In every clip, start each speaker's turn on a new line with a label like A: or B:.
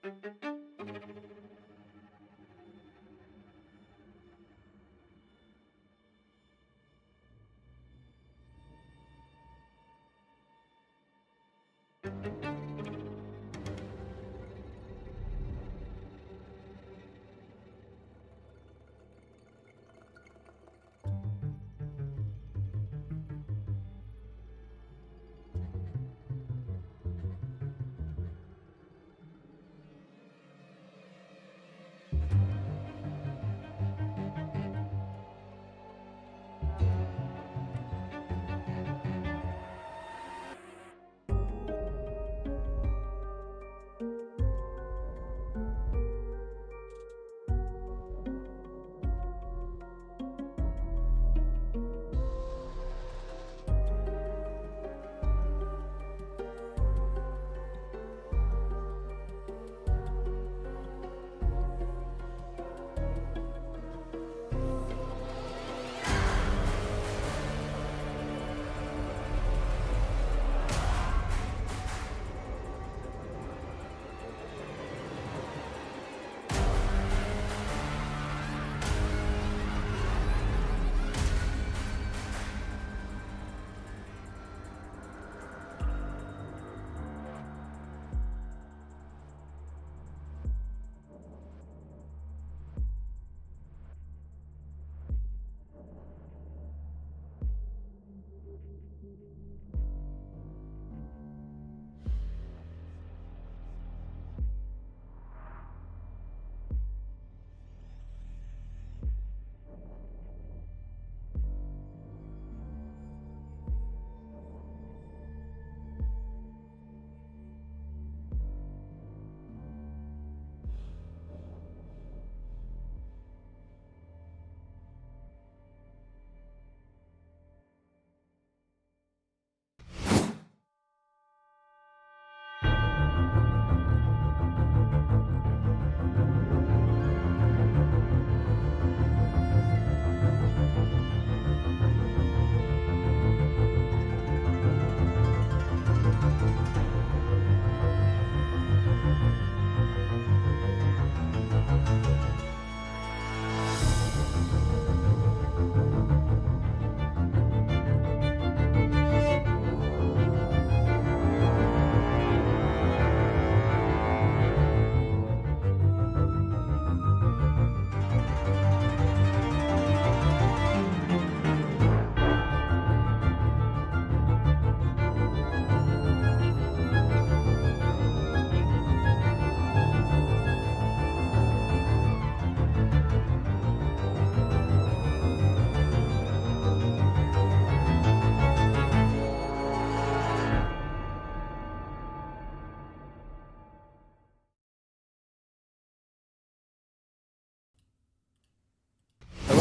A: Hello,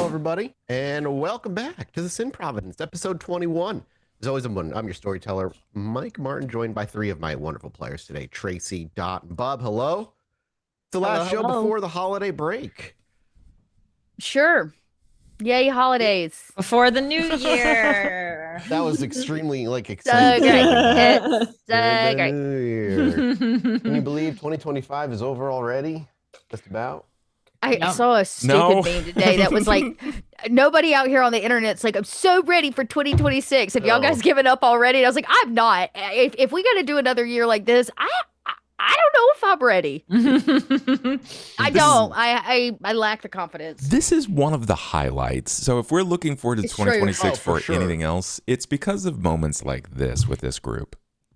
A: everybody, and welcome back to the In Providence, episode 21. As always, I'm your storyteller, Mike Martin, joined by three of my wonderful players today, Tracy, Dot, and Bub. Hello. It's the last show before the holiday break.
B: Sure. Yay, holidays.
C: Before the new year.
A: That was extremely, exciting.
B: It's
A: The
B: great.
A: new year. Can you believe 2025 is over already? Just about.
B: I saw a stupid meme today that was like, nobody out here on the internet's like, I'm so ready for 2026. Have y'all guys given up already? And I was like, I'm not. If we got to do another year like this, I don't know if I'm ready. I don't. I lack the confidence.
D: This is one of the highlights. So if we're looking forward to 2026 for anything else, it's because of moments like this with this group.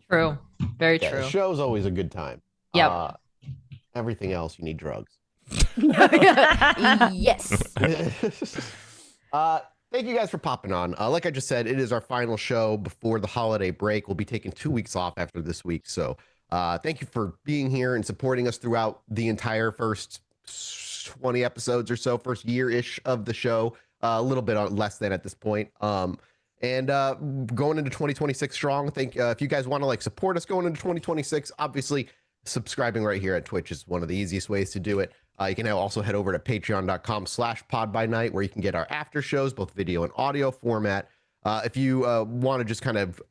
C: True. Very true.
A: The show's always a good time.
C: Yep.
A: Everything else, you need drugs.
B: Yes.
A: Thank you guys for popping on. Like I just said, it is our final show before the holiday break. We'll be taking 2 weeks off after this week. So thank you for being here and supporting us throughout the entire first 20 episodes or so, first year-ish of the show. A little bit less than at this point. And going into 2026 strong. If you guys want to support us going into 2026, obviously subscribing right here at Twitch is one of the easiest ways to do it. You can now also head over to patreon.com/podbynight, where you can get our after shows, both video and audio format. If you want to just kind of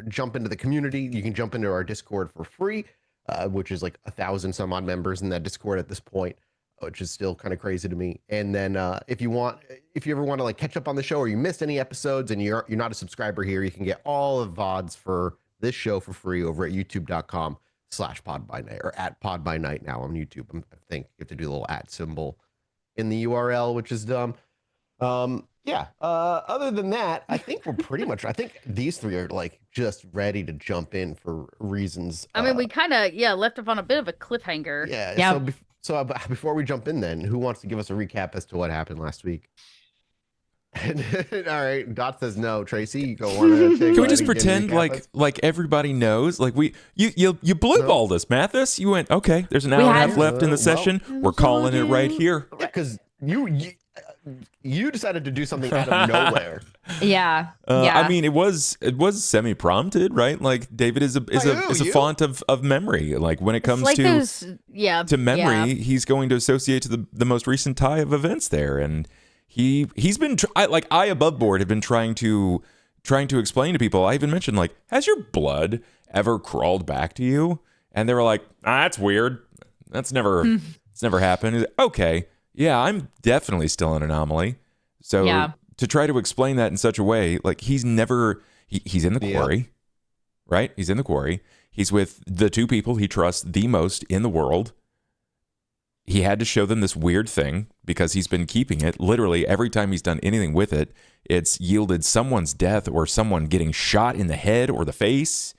A: jump into the community, you can jump into our Discord for free. which is like 1,000 some odd members in that Discord at this point, which is still kind of crazy to me. And then if you ever want to like catch up on the show or you missed any episodes and you're not a subscriber here, you can get all of VODs for this show for free over at youtube.com/podbynight or at podbynight now on YouTube. I think you have to do a little @ symbol in the URL, which is dumb. Other than that, I think we're pretty much, I think these three are like just ready to jump in for reasons.
B: I mean, we kind of, left off on a bit of a cliffhanger.
A: Yeah.
C: Yep.
A: So before we jump in then, who wants to give us a recap as to what happened last week? All right. Dot says no. Tracy, you go on.
D: Can we just pretend like everybody knows? Like you blue balled us, Mathis. You went, okay, there's an hour and a half left in the session. We're calling it right here.
A: Because you decided to do something out of nowhere.
C: Yeah.
D: I mean, it was semi-prompted, right? Like David is a font of memory. Like when it comes
B: like
D: to memory,
B: yeah.
D: he's going to associate to the most recent tie of events there, and he's been I above board have been trying to explain to people. I even mentioned like, has your blood ever crawled back to you? And they were like, that's weird. It's never happened. He's like, okay. Yeah, I'm definitely still an anomaly. So to try to explain that in such a way, like he's in the quarry, right? He's in the quarry. He's with the two people he trusts the most in the world. He had to show them this weird thing because he's been keeping it. Literally every time he's done anything with it, it's yielded someone's death or someone getting shot in the head or the face.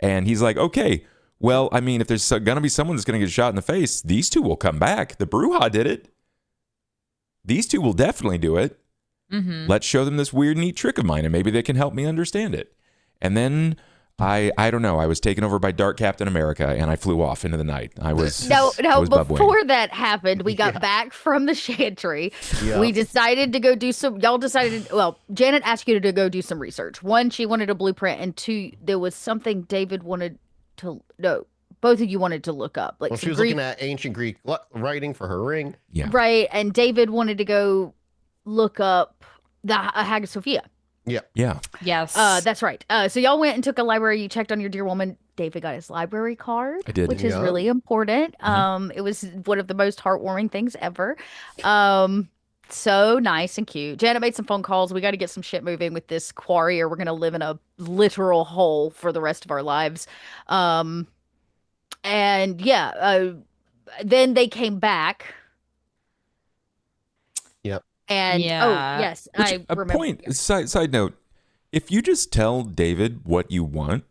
D: And he's like, okay, well, I mean, if there's going to be someone that's going to get shot in the face, these two will come back. The Bruja did it. These two will definitely do it. Mm-hmm. Let's show them this weird, neat trick of mine, and maybe they can help me understand it. And then I don't know. I was taken over by Dark Captain America, and I flew off into the night. I was
B: before that happened, we got back from the chantry. Yeah. We decided to go do some. Y'all decided. Well, Janet asked you to go do some research. One, she wanted a blueprint, and two, there was something David wanted to know. Both of you wanted to look up. Like
A: she was looking at ancient Greek writing for her ring.
D: Yeah.
B: Right. And David wanted to go look up the Hagia Sophia.
A: Yeah.
D: Yeah.
C: Yes.
B: That's right. So y'all went and took a library. You checked on your dear woman. David got his library card.
D: I did.
B: Which is really important.
D: Mm-hmm.
B: It was one of the most heartwarming things ever. So nice and cute. Janet made some phone calls. We got to get some shit moving with this quarry or we're going to live in a literal hole for the rest of our lives. And then they came back.
A: Yep.
B: And yes, I remember.
D: Side note, if you just tell David what you want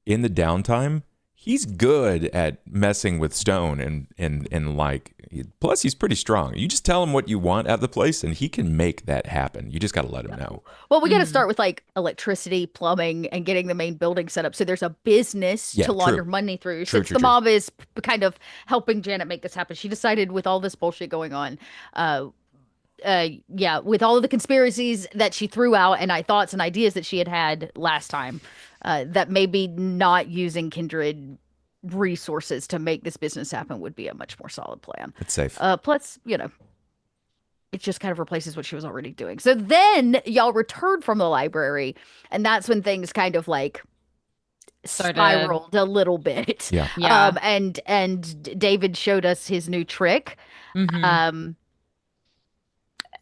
D: in the downtime, he's good at messing with stone and like, plus he's pretty strong. You just tell him what you want out of the place and he can make that happen. You just got to let him know.
B: Well, we got to start with like electricity, plumbing, and getting the main building set up. So there's a business to launder money through. Since the mob is kind of helping Janet make this happen, she decided with all this bullshit going on, with all of the conspiracies that she threw out and thoughts and ideas that she had last time, that maybe not using kindred resources to make this business happen would be a much more solid plan.
D: It's safe.
B: Plus, it just kind of replaces what she was already doing. So then y'all returned from the library, and that's when things kind of like spiraled a little bit.
D: Yeah.
B: And David showed us his new trick.
C: Mm-hmm.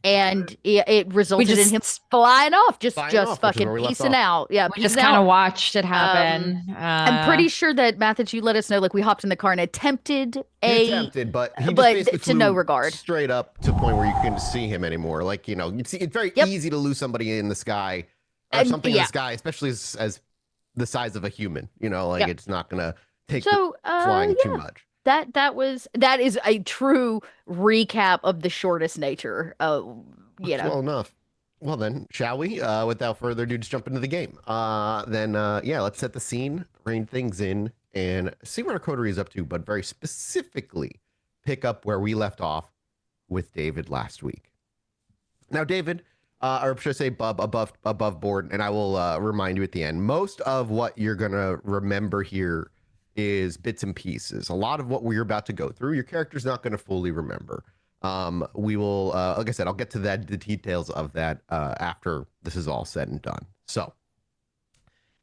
B: And it resulted in him flying off, just fucking piecing out. Yeah,
C: we just kind of watched it happen.
B: I'm pretty sure that Mathis, you let us know. Like we hopped in the car and attempted,
A: but he just basically
B: to no regard,
A: straight up to the point where you couldn't see him anymore. Like it's very easy to lose somebody in the sky or something in the sky, especially as the size of a human. It's not gonna take flying too much. That is a true recap of the shortest nature. Well enough. Well then, shall we? Without further ado, just jump into the game. Let's set the scene, rein things in, and see what our coterie is up to. But very specifically, pick up where we left off with David last week. Now, David, or should I say, Bub, above board, and I will remind you at the end. Most of what you're gonna remember here is bits and pieces. A lot of what we're about to go through, your character's not going to fully remember. We will, like I said, I'll get to the details of that after this is all said and done. So,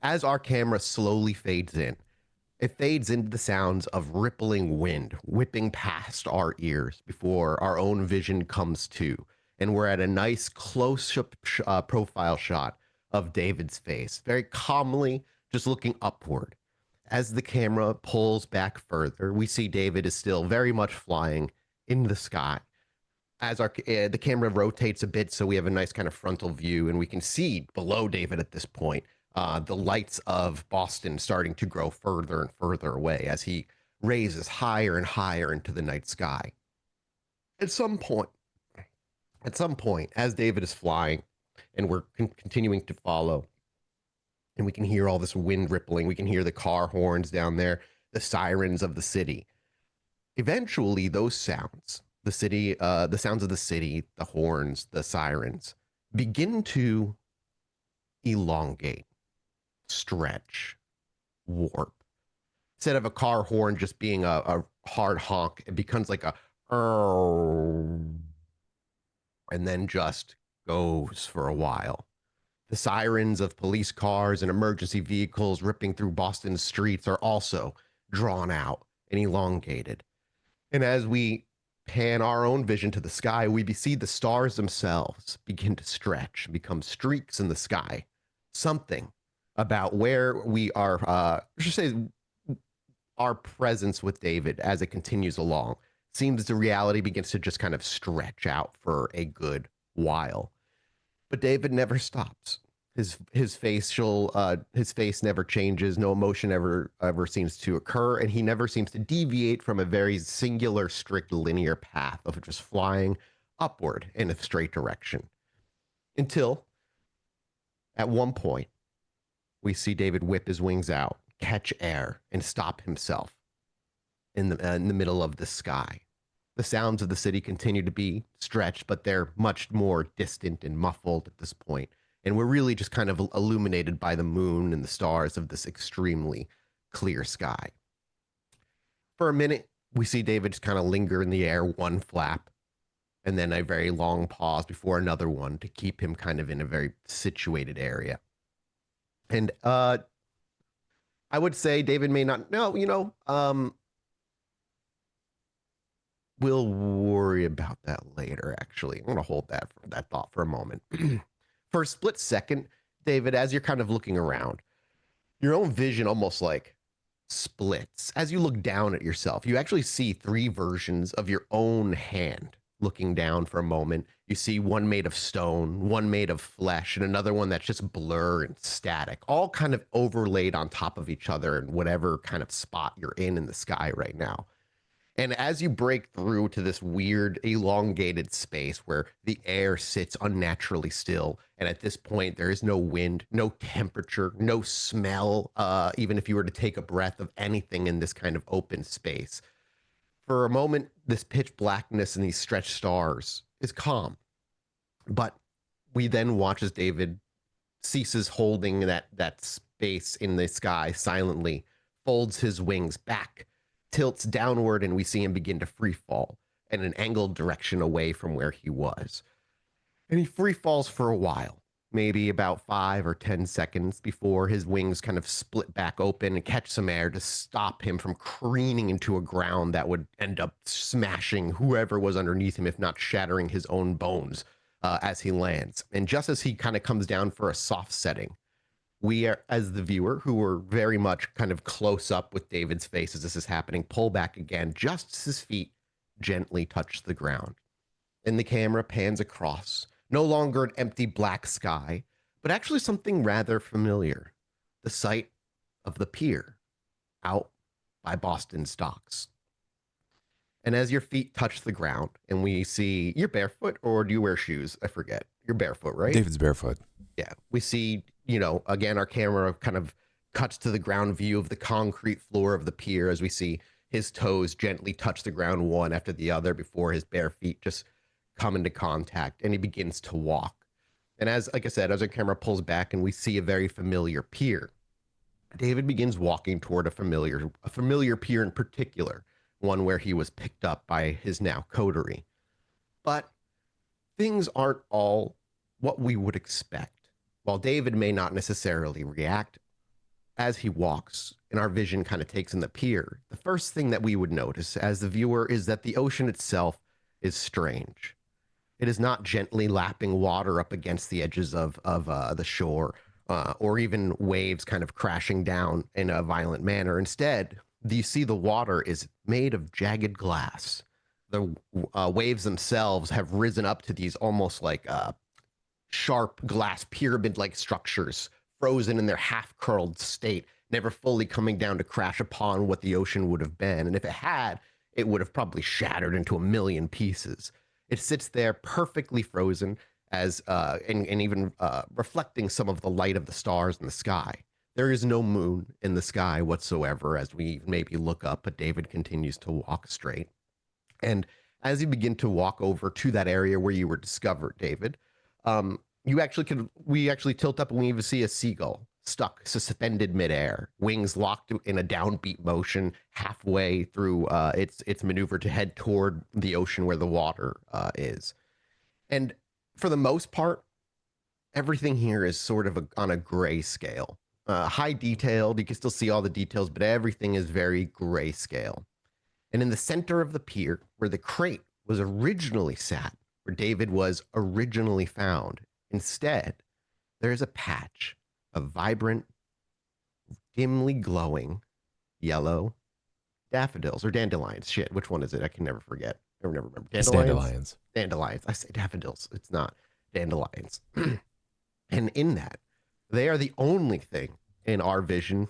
A: as our camera slowly fades in, It fades into the sounds of rippling wind whipping past our ears before our own vision comes to. And we're at a nice close-up profile shot of David's face, very calmly just looking upward. As the camera pulls back further, we see David is still very much flying in the sky. As the camera rotates a bit, so we have a nice kind of frontal view, and we can see below David at this point the lights of Boston starting to grow further and further away as he raises higher and higher into the night sky. At some point, as David is flying, and we're continuing to follow, and we can hear all this wind rippling, we can hear the car horns down there, the sirens of the city. Eventually, those sounds, the sounds of the city, the horns, the sirens, begin to elongate, stretch, warp. Instead of a car horn just being a hard honk, it becomes like a and then just goes for a while. The sirens of police cars and emergency vehicles ripping through Boston's streets are also drawn out and elongated. And as we pan our own vision to the sky, we see the stars themselves begin to stretch, become streaks in the sky. Something about where we are, I should say, our presence with David as it continues along seems the reality begins to just kind of stretch out for a good while. But David never stops. His face never changes. No emotion ever seems to occur, and he never seems to deviate from a very singular, strict, linear path of just flying upward in a straight direction. Until, at one point, we see David whip his wings out, catch air, and stop himself in the middle of the sky. The sounds of the city continue to be stretched, but they're much more distant and muffled at this point. And we're really just kind of illuminated by the moon and the stars of this extremely clear sky. For a minute, we see David just kind of linger in the air, one flap, and then a very long pause before another one to keep him kind of in a very situated area. And I would say David may not know, we'll worry about that later, actually. I'm going to hold that thought for a moment. For a split second, David, as you're kind of looking around, your own vision almost like splits. As you look down at yourself, you actually see three versions of your own hand looking down for a moment. You see one made of stone, one made of flesh, and another one that's just blur and static, all kind of overlaid on top of each other in whatever kind of spot you're in the sky right now. And as you break through to this weird elongated space where the air sits unnaturally still, and at this point there is no wind, no temperature, no smell, even if you were to take a breath of anything in this kind of open space. For a moment, this pitch blackness and these stretched stars is calm. But we then watch as David ceases holding that space in the sky silently, folds his wings back, tilts downward, and we see him begin to free fall in an angled direction away from where he was. And he free falls for a while, maybe about 5 or 10 seconds before his wings kind of split back open and catch some air to stop him from careening into a ground that would end up smashing whoever was underneath him, if not shattering his own bones as he lands. And just as he kind of comes down for a soft setting, we are, as the viewer, who were very much kind of close up with David's face as this is happening, pull back again just as his feet gently touch the ground. And the camera pans across, no longer an empty black sky, but actually something rather familiar, the sight of the pier out by Boston's docks. And as your feet touch the ground and we see, you're barefoot, or do you wear shoes? I forget. You're barefoot, right?
D: David's barefoot.
A: Yeah. We see, again, our camera kind of cuts to the ground view of the concrete floor of the pier as we see his toes gently touch the ground one after the other before his bare feet just come into contact, and he begins to walk. And like I said, as our camera pulls back and we see a very familiar pier, David begins walking toward a familiar pier in particular, one where he was picked up by his now coterie. But things aren't all what we would expect. While David may not necessarily react, as he walks and our vision kind of takes in the pier, the first thing that we would notice as the viewer is that the ocean itself is strange. It is not gently lapping water up against the edges of the shore, or even waves kind of crashing down in a violent manner. Instead, you see the water is made of jagged glass. The waves themselves have risen up to these almost like sharp glass pyramid-like structures, frozen in their half-curled state, never fully coming down to crash upon what the ocean would have been. And if it had, it would have probably shattered into a million pieces. It sits there perfectly frozen, as and even reflecting some of the light of the stars in the sky. There is no moon in the sky whatsoever as we maybe look up, but David continues to walk straight. And as you begin to walk over to that area where you were discovered, David, we actually tilt up and we even see a seagull stuck, suspended midair, wings locked in a downbeat motion halfway through its maneuver to head toward the ocean where the water is. And for the most part, everything here is sort of on a gray scale. High detailed, you can still see all the details, but everything is very grayscale. And in the center of the pier, where the crate was originally sat, where David was originally found, instead, there is a patch of vibrant, dimly glowing yellow daffodils or dandelions. Shit, which one is it? I can never forget. I never remember.
D: Dandelions.
A: Dandelions. I say daffodils. It's not dandelions. And in that, they are the only thing in our vision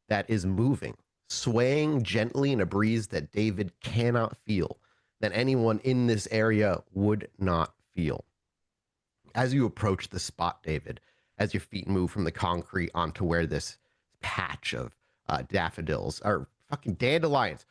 A: that is moving, swaying gently in a breeze that David cannot feel, that anyone in this area would not feel. As you approach the spot, David, as your feet move from the concrete onto where this patch of daffodils or fucking dandelions.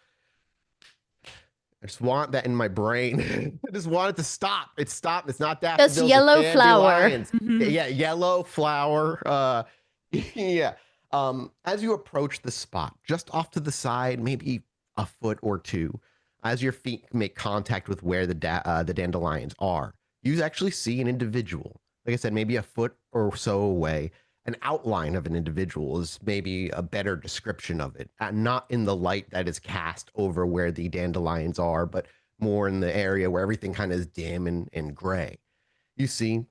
A: I just want that in my brain. I just want it to stop. It's stopped. It's not daffodils.
B: Just yellow flower.
A: Yeah, yellow flower. Yeah. As you approach the spot, just off to the side, maybe a foot or two, as your feet make contact with where the dandelions are, you actually see an individual. Like I said, maybe a foot or so away. An outline of an individual is maybe a better description of it. Not in the light that is cast over where the dandelions are, but more in the area where everything kind of is dim and gray. You see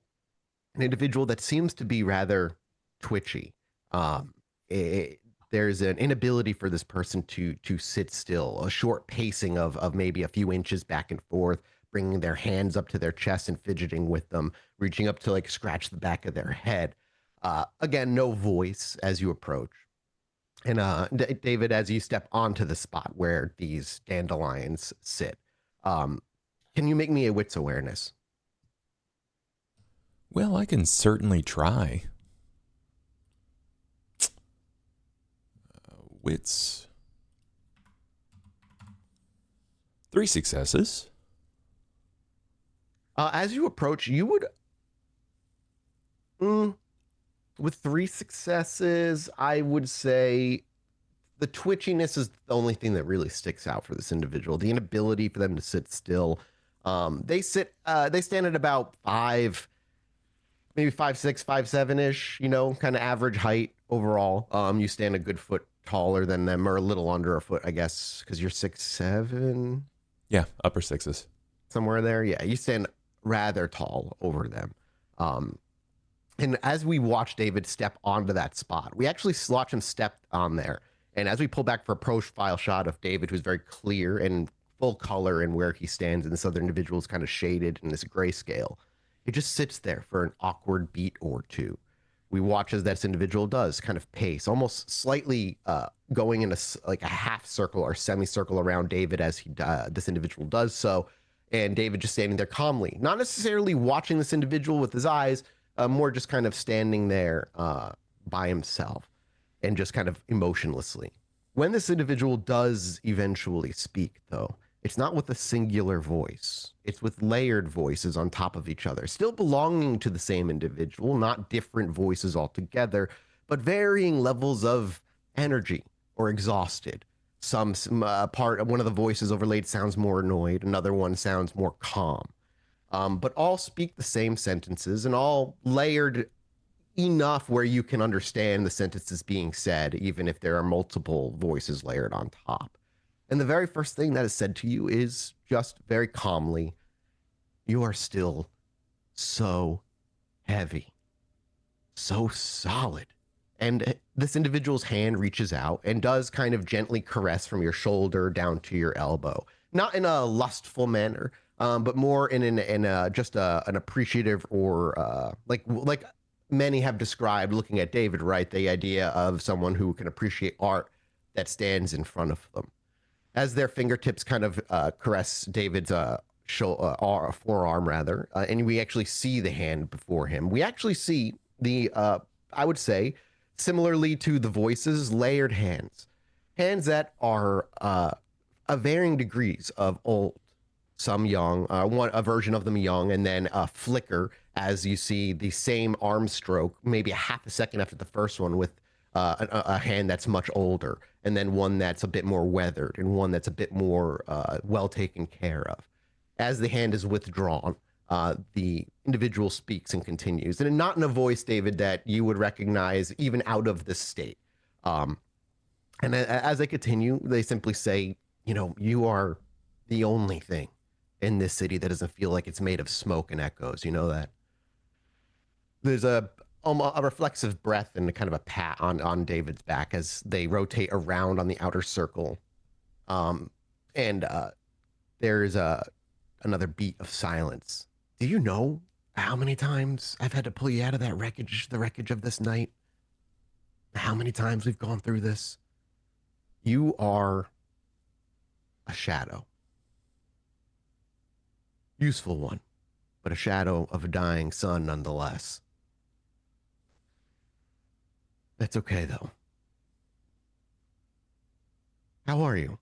A: an individual that seems to be rather twitchy. There's an inability for this person to sit still, a short pacing of maybe a few inches back and forth, bringing their hands up to their chest and fidgeting with them, reaching up to like scratch the back of their head. Again, no voice as you approach. And David, as you step onto the spot where these dandelions sit, can you make me a wits awareness?
D: Well, I can certainly try. Wits. 3 successes.
A: As you approach, you would... with 3 successes, I would say the twitchiness is the only thing that really sticks out for this individual. The inability for them to sit still. They stand at about 5, maybe 5'6", 5'7" you know, kind of average height overall. You stand a good foot taller than them, or a little under a foot, I guess, because you're 6'7".
D: Yeah, upper 6s.
A: Somewhere there. Yeah, you stand rather tall over them. And as we watch David step onto that spot, we actually watch him step on there. And as we pull back for a profile shot of David, who's very clear and full color in where he stands, and this other individual is kind of shaded in this grayscale, he just sits there for an awkward beat or two. We watch as this individual does kind of pace, almost slightly going in a half circle or semicircle around David as this individual does so. And David just standing there calmly, not necessarily watching this individual with his eyes, more just kind of standing there by himself and just kind of emotionlessly. When this individual does eventually speak, though, it's not with a singular voice. It's with layered voices on top of each other, still belonging to the same individual, not different voices altogether, but varying levels of energy or exhausted. One of the voices overlaid sounds more annoyed. Another one sounds more calm. But all speak the same sentences and all layered enough where you can understand the sentences being said, even if there are multiple voices layered on top. And the very first thing that is said to you is just very calmly, you are still so heavy, so solid. And this individual's hand reaches out and does kind of gently caress from your shoulder down to your elbow, not in a lustful manner, but more in an appreciative or like many have described looking at David, right? The idea of someone who can appreciate art that stands in front of them. As their fingertips kind of caress David's forearm, rather, and we actually see the hand before him. We actually see I would say, similarly to the voices, layered hands. Hands that are of varying degrees of old, some young, a version of them young, and then a flicker as you see the same arm stroke, maybe a half a second after the first one, with a hand that's much older, and then one that's a bit more weathered, and one that's a bit more well taken care of. As the hand is withdrawn, the individual speaks and continues, and not in a voice, David, that you would recognize even out of this state. And as they continue, they simply say, you are the only thing in this city that doesn't feel like it's made of smoke and echoes. You know that? There's a reflexive breath and kind of a pat on David's back as they rotate around on the outer circle. And there's another beat of silence. Do you know how many times I've had to pull you out of that wreckage, the wreckage of this night? How many times we've gone through this? You are a shadow. Useful one, but a shadow of a dying sun nonetheless. That's okay, though. How are you?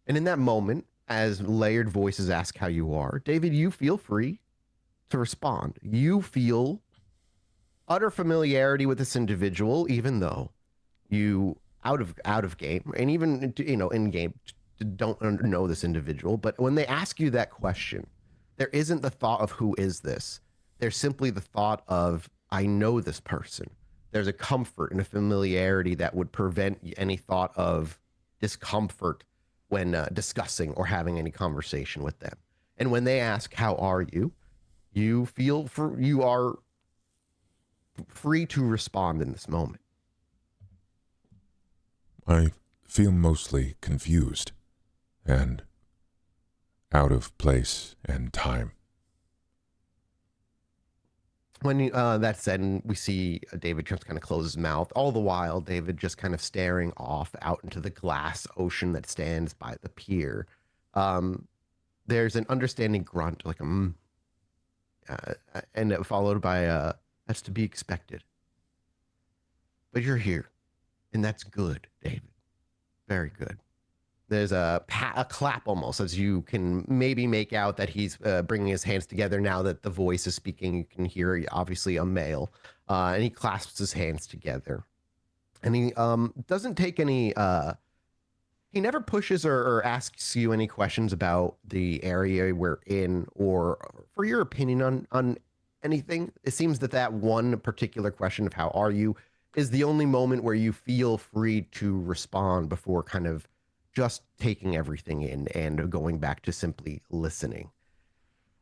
A: And in that moment, as layered voices ask how you are, David, you feel free to respond. You feel utter familiarity with this individual, even though you out of game and even in game don't know this individual. But when they ask you that question, there isn't the thought of who is this. There's simply the thought of, I know this person. There's a comfort and a familiarity that would prevent any thought of discomfort when discussing or having any conversation with them. And when they ask, how are you? You are free to respond in this moment.
E: I feel mostly confused and out of place and time.
A: When that's said, and we see David just kind of close his mouth, all the while David just kind of staring off out into the glass ocean that stands by the pier. There's an understanding grunt, like and followed by that's to be expected. But you're here, and that's good, David. Very good. There's a clap almost, as you can maybe make out that he's bringing his hands together now that the voice is speaking. You can hear, obviously, a male. And he clasps his hands together. And he doesn't take any... he never pushes or asks you any questions about the area we're in or for your opinion on anything. It seems that one particular question of how are you is the only moment where you feel free to respond before kind of just taking everything in and going back to simply listening.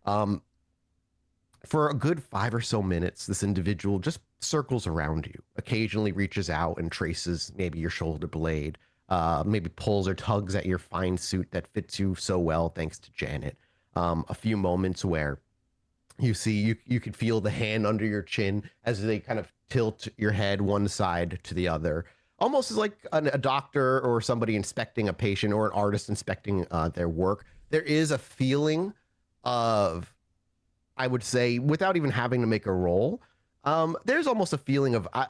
A: For a good 5 or so minutes, this individual just circles around you, occasionally reaches out and traces maybe your shoulder blade, maybe pulls or tugs at your fine suit that fits you so well, thanks to Janet. A few moments where you see, you could feel the hand under your chin as they kind of tilt your head one side to the other. Almost as like a doctor or somebody inspecting a patient or an artist inspecting their work. There is a feeling of, I would say, without even having to make a roll, there's almost a feeling of, I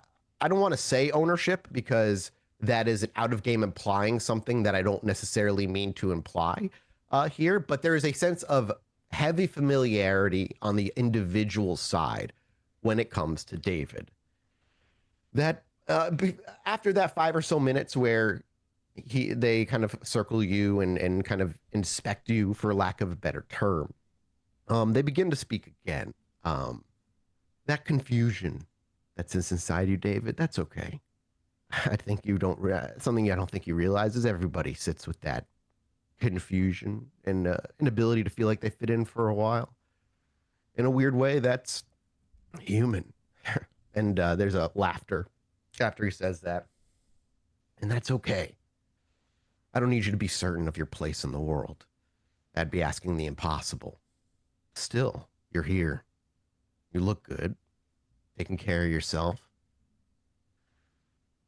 A: don't want to say ownership because that is an out of game implying something that I don't necessarily mean to imply here, but there is a sense of heavy familiarity on the individual side when it comes to David. That after that 5 or so minutes where they kind of circle you and kind of inspect you, for lack of a better term, they begin to speak again. That confusion that's inside you, David, that's okay. I think you don't, something I don't think you realize is everybody sits with that confusion and inability to feel like they fit in for a while. In a weird way, that's human. And there's a laughter after he says that. And that's okay. I don't need you to be certain of your place in the world. That'd be asking the impossible. Still, you're here. You look good, taking care of yourself.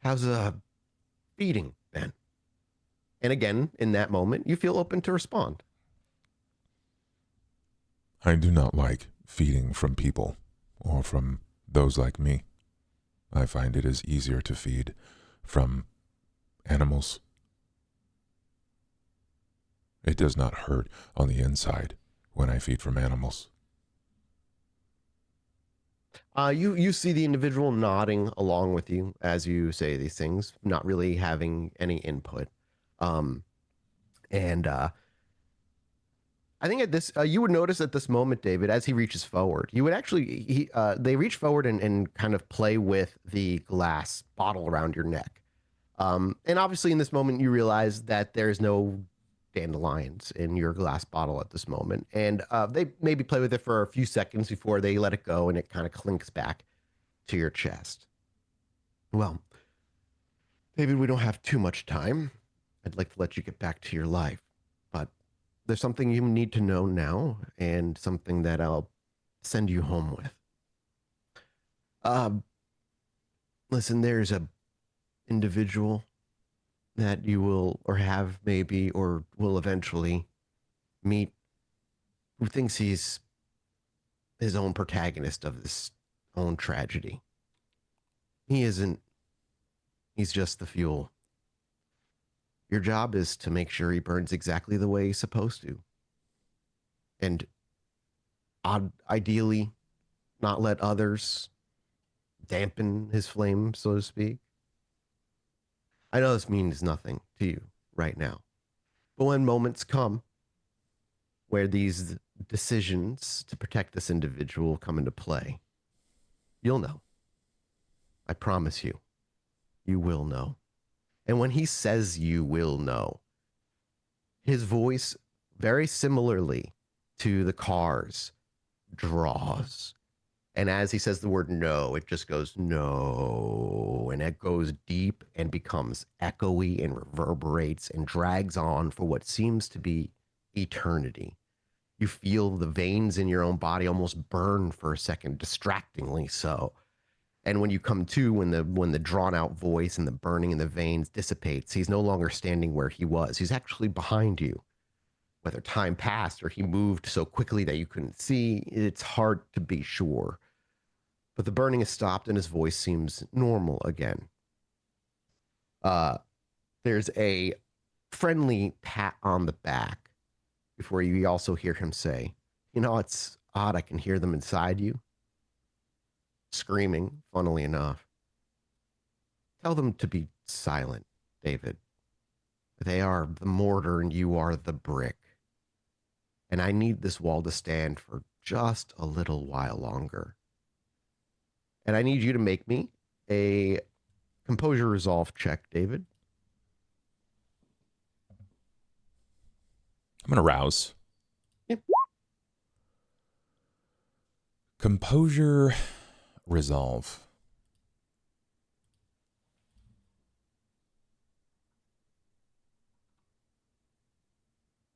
A: How's feeding been? And again, in that moment, you feel open to respond.
E: I do not like feeding from people or from those like me. I find it is easier to feed from animals. It does not hurt on the inside when I feed from animals.
A: You see the individual nodding along with you as you say these things, not really having any input. And I think at this, you would notice at this moment, David, as he reaches forward, you would actually, they reach forward and kind of play with the glass bottle around your neck. And obviously in this moment, you realize that there's no dandelions in your glass bottle at this moment. And they maybe play with it for a few seconds before they let it go and it kind of clinks back to your chest. Well, David, we don't have too much time. I'd like to let you get back to your life, but there's something you need to know now and something that I'll send you home with. Listen, there's a individual that you will or have maybe or will eventually meet who thinks he's his own protagonist of this own tragedy. He isn't. He's just the fuel. Your job is to make sure he burns exactly the way he's supposed to. And ideally, not let others dampen his flame, so to speak. I know this means nothing to you right now. But when moments come where these decisions to protect this individual come into play, you'll know. I promise you, you will know. And when he says you will know, his voice, very similarly to the cars, draws. And as he says the word no, it just goes no. And it goes deep and becomes echoey and reverberates and drags on for what seems to be eternity. You feel the veins in your own body almost burn for a second, distractingly so. And when you come to, when the drawn out voice and the burning in the veins dissipates, he's no longer standing where he was. He's actually behind you. Whether time passed or he moved so quickly that you couldn't see, it's hard to be sure. But the burning has stopped and his voice seems normal again. There's a friendly pat on the back before you also hear him say, you know, it's odd, I can hear them inside you. Screaming, funnily enough. Tell them to be silent, David. They are the mortar and you are the brick. And I need this wall to stand for just a little while longer. And I need you to make me a composure resolve check, David.
D: I'm going to rouse.
A: Yep.
D: Composure resolve.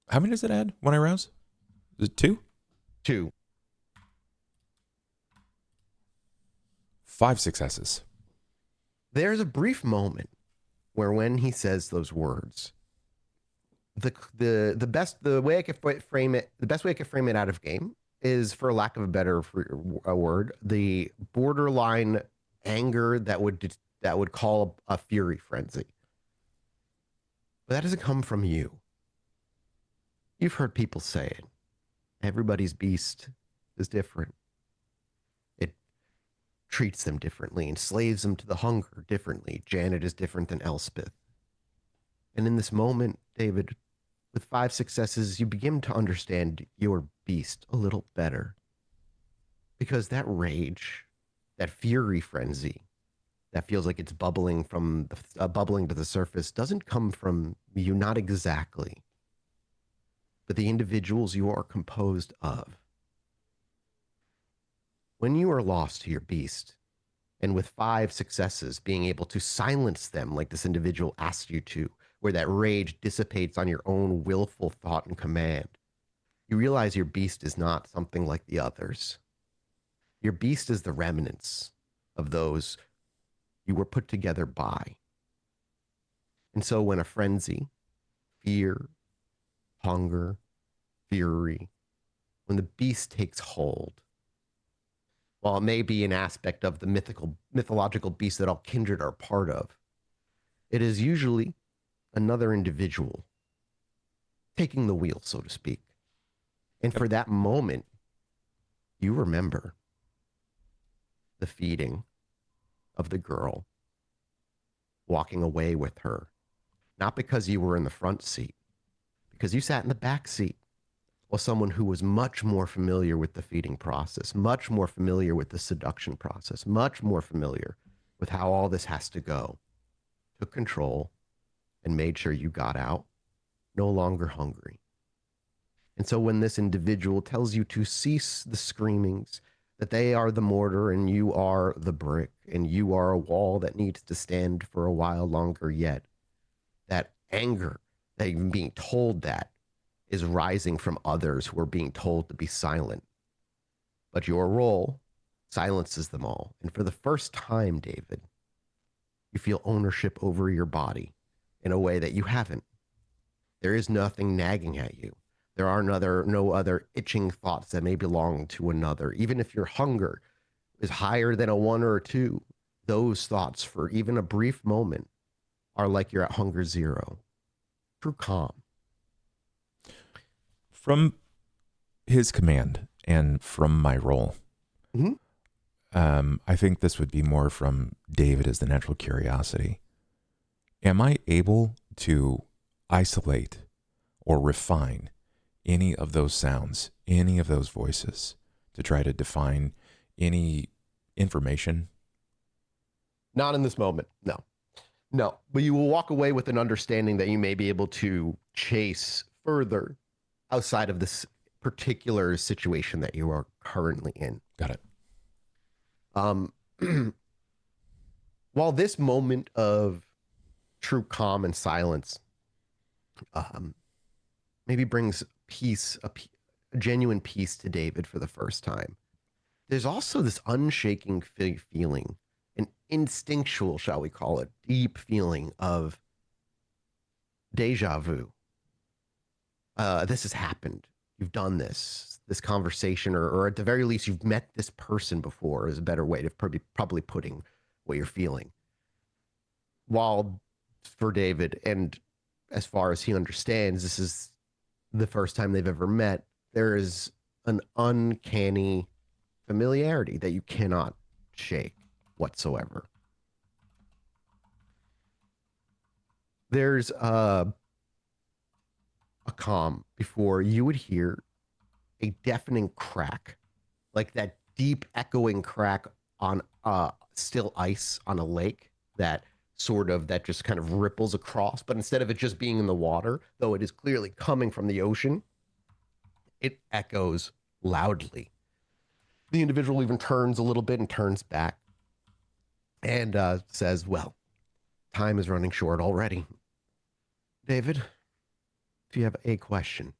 D: How many does it add when I rouse? Is it 2?
A: 2.
D: 5 successes.
A: There's a brief moment where when he says those words, the best way I could frame it out of game is, for lack of a better word, the borderline anger that would call a fury frenzy. But that doesn't come from you. You've heard people say it. Everybody's beast is different. It treats them differently, enslaves them to the hunger differently. Janet is different than Elspeth. And in this moment, David, with 5 successes, you begin to understand your beast a little better. Because that rage, that fury frenzy that feels like it's bubbling bubbling to the surface doesn't come from you, not exactly, but the individuals you are composed of. When you are lost to your beast, and with 5 successes, being able to silence them like this individual asked you to, where that rage dissipates on your own willful thought and command, you realize your beast is not something like the others. Your beast is the remnants of those you were put together by. And so when a frenzy, fear, hunger, fury, when the beast takes hold, while it may be an aspect of the mythological beast that all kindred are part of, it is usually another individual taking the wheel, so to speak. And for that moment, you remember the feeding of the girl, walking away with her, not because you were in the front seat, because you sat in the back seat, while someone who was much more familiar with the feeding process, much more familiar with the seduction process, much more familiar with how all this has to go, took control and made sure you got out, no longer hungry. And so when this individual tells you to cease the screamings, that they are the mortar and you are the brick and you are a wall that needs to stand for a while longer yet, that anger, that even being told that, is rising from others who are being told to be silent. But your role silences them all. And for the first time, David, you feel ownership over your body in a way that you haven't. There is nothing nagging at you. There are no other itching thoughts that may belong to another. Even if your hunger is higher than a 1 or a 2, those thoughts for even a brief moment are like you're at hunger zero. True calm.
D: From his command and from my role, I think this would be more from David as the natural curiosity. Am I able to isolate or refine any of those sounds, any of those voices, to try to define any information?
A: Not in this moment, no. No, but you will walk away with an understanding that you may be able to chase further outside of this particular situation that you are currently in.
D: Got it.
A: While this moment of true calm and silence maybe brings peace, a genuine peace to David for the first time, there's also this unshaking feeling, an instinctual, shall we call it, deep feeling of deja vu. This has happened. You've done this conversation, or at the very least, you've met this person before, is a better way to probably putting what you're feeling. While for David, and as far as he understands, this is the first time they've ever met, there is an uncanny familiarity that you cannot shake whatsoever. There's a calm before you would hear a deafening crack, like that deep echoing crack on still ice on a lake that just kind of ripples across, but instead of it just being in the water, though it is clearly coming from the ocean, it echoes loudly. The individual even turns a little bit and turns back and says, well, time is running short already. David, if you have a question,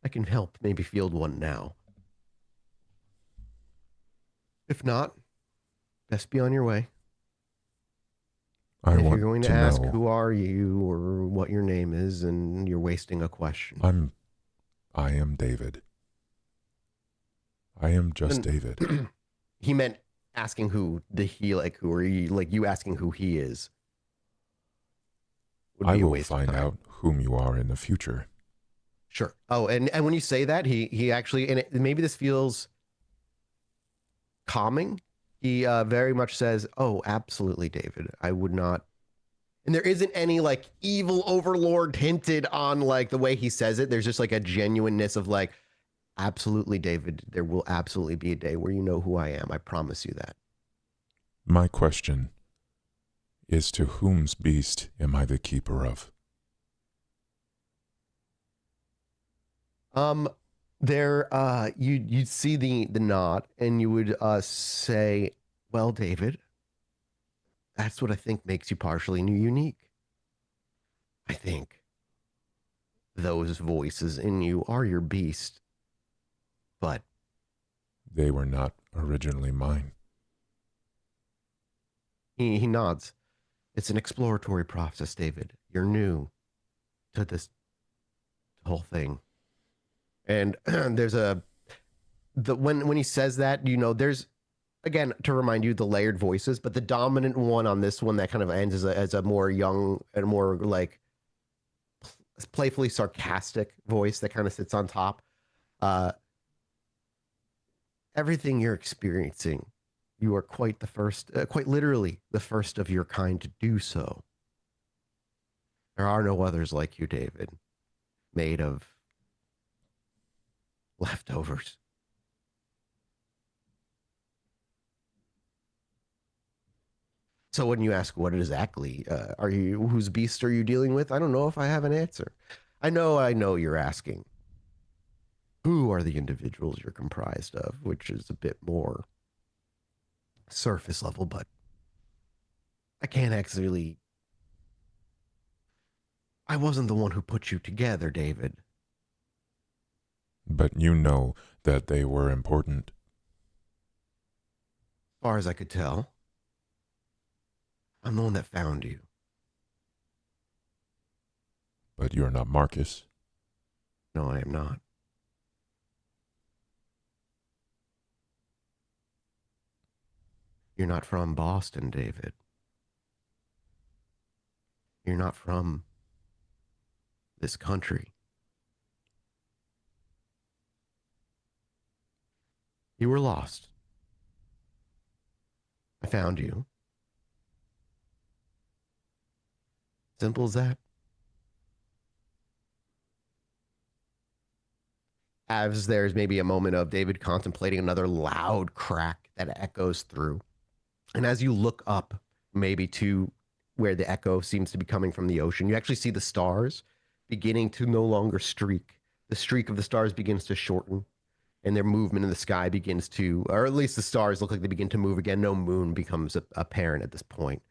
A: I can help maybe field one now. If not, best be on your way.
E: I
A: if
E: want
A: you're going to
E: to
A: ask
E: know.
A: who are you or what your name is, and you're wasting a question.
E: I am David. I am just David.
A: He meant asking who you asking who he is. Would
E: I
A: be a
E: will
A: waste of
E: find
A: time.
E: out whom you are in the future.
A: Sure. Oh, and when you say that, he actually, and maybe this feels calming. He very much says, "Oh, absolutely, David. I would not." And there isn't any like evil overlord hinted on like the way he says it. There's just like a genuineness of like, Absolutely, David. There will absolutely be a day where you know who I am. I promise you that.
E: My question is, to whom's beast am I the keeper of?
A: You'd see the nod, and you would say, "Well, David, that's what I think makes you partially unique. I think those voices in you are your beast, but
E: They were not originally mine.
A: he nods. It's an exploratory process, David. You're new to this whole thing, and there's when he says that, there's again to remind you the layered voices, but the dominant one on this one that kind of ends as a more young and more like playfully sarcastic voice that kind of sits on top. Uh, Everything you're experiencing, you are quite the first, quite literally the first of your kind to do so. There are no others like you, David, made of leftovers. So when you ask what exactly are you, whose beast are you dealing with? I don't know if I have an answer. I know you're asking. Who are the individuals you're comprised of, which is a bit more surface level, but I can't actually. I wasn't the one who put you together, David.
E: But you know that they were important.
A: As far as I could tell, I'm the one that found you.
E: But you're not Marcus.
A: No, I am not. You're not from Boston, David. You're not from this country. You were lost. I found you. Simple as that. As there's maybe a moment of David contemplating another loud crack that echoes through. And as you look up, maybe to where the echo seems to be coming from the ocean, you actually see the stars beginning to no longer streak. The streak of the stars begins to shorten, and their movement in the sky begins to, or at least the stars look like they begin to move again. No moon becomes apparent at this point.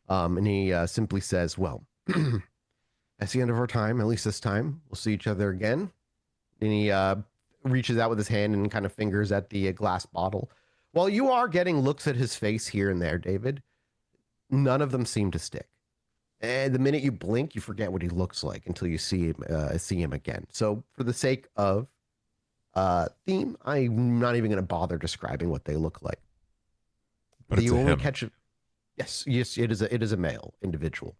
A: And he simply says, well, that's the end of our time, at least this time. We'll see each other again. And he reaches out with his hand and kind of fingers at the glass bottle. While you are getting looks at his face here and there, David, none of them seem to stick. And the minute you blink, you forget what he looks like until you see him again. So for the sake of theme, I'm not even going to bother describing what they look like.
E: But it's a him.
A: Yes, it is a male individual.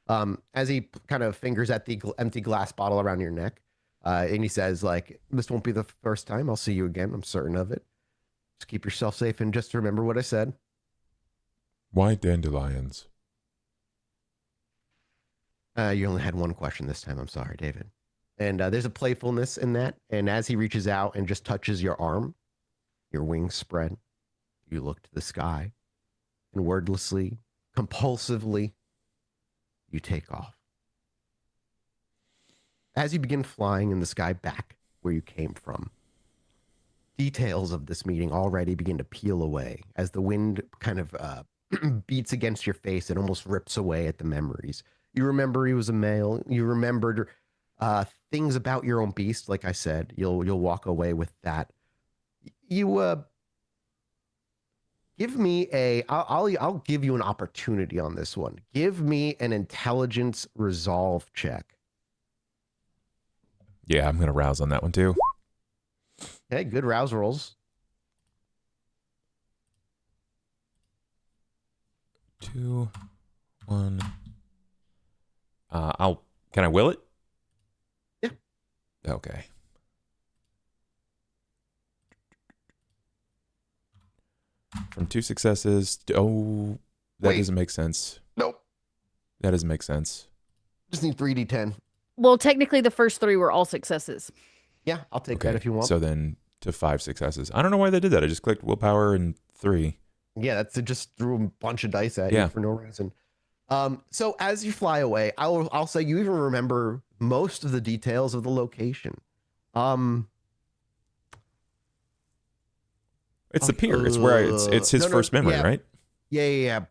A: As he kind of fingers at the empty glass bottle around your neck, and he says, like, this won't be the first time. I'll see you again. I'm certain of it. Just keep yourself safe and just remember what I said.
E: Why dandelions?
A: You only had one question this time. I'm sorry, David. And there's a playfulness in that. And as he reaches out and just touches your arm, your wings spread. You look to the sky, and wordlessly, compulsively, you take off. As you begin flying in the sky back where you came from, details of this meeting already begin to peel away as the wind kind of beats against your face and almost rips away at the memories. You remember he was a male. You remembered things about your own beast. Like I said, you'll walk away with that. You give me I'll give you an opportunity on this one. Give me an intelligence resolve check.
D: Yeah, I'm gonna rouse on that one too.
A: Okay, good rouse rolls.
D: 2, 1. Can I will it?
A: Yeah.
D: Okay. From 2 successes. That
A: Wait.
D: doesn't make sense.
A: Nope.
D: That doesn't make sense.
A: Just need 3d10.
B: Well, technically, the first 3 were all successes.
A: Yeah, I'll take that if you want.
D: So then to 5 successes. I don't know why they did that. I just clicked willpower and 3.
A: Yeah, that's it. Just threw a bunch of dice at you for no reason. So as you fly away, I'll say you even remember most of the details of the location.
D: It's the pier. It's where it's his first memory, right?
A: Yeah.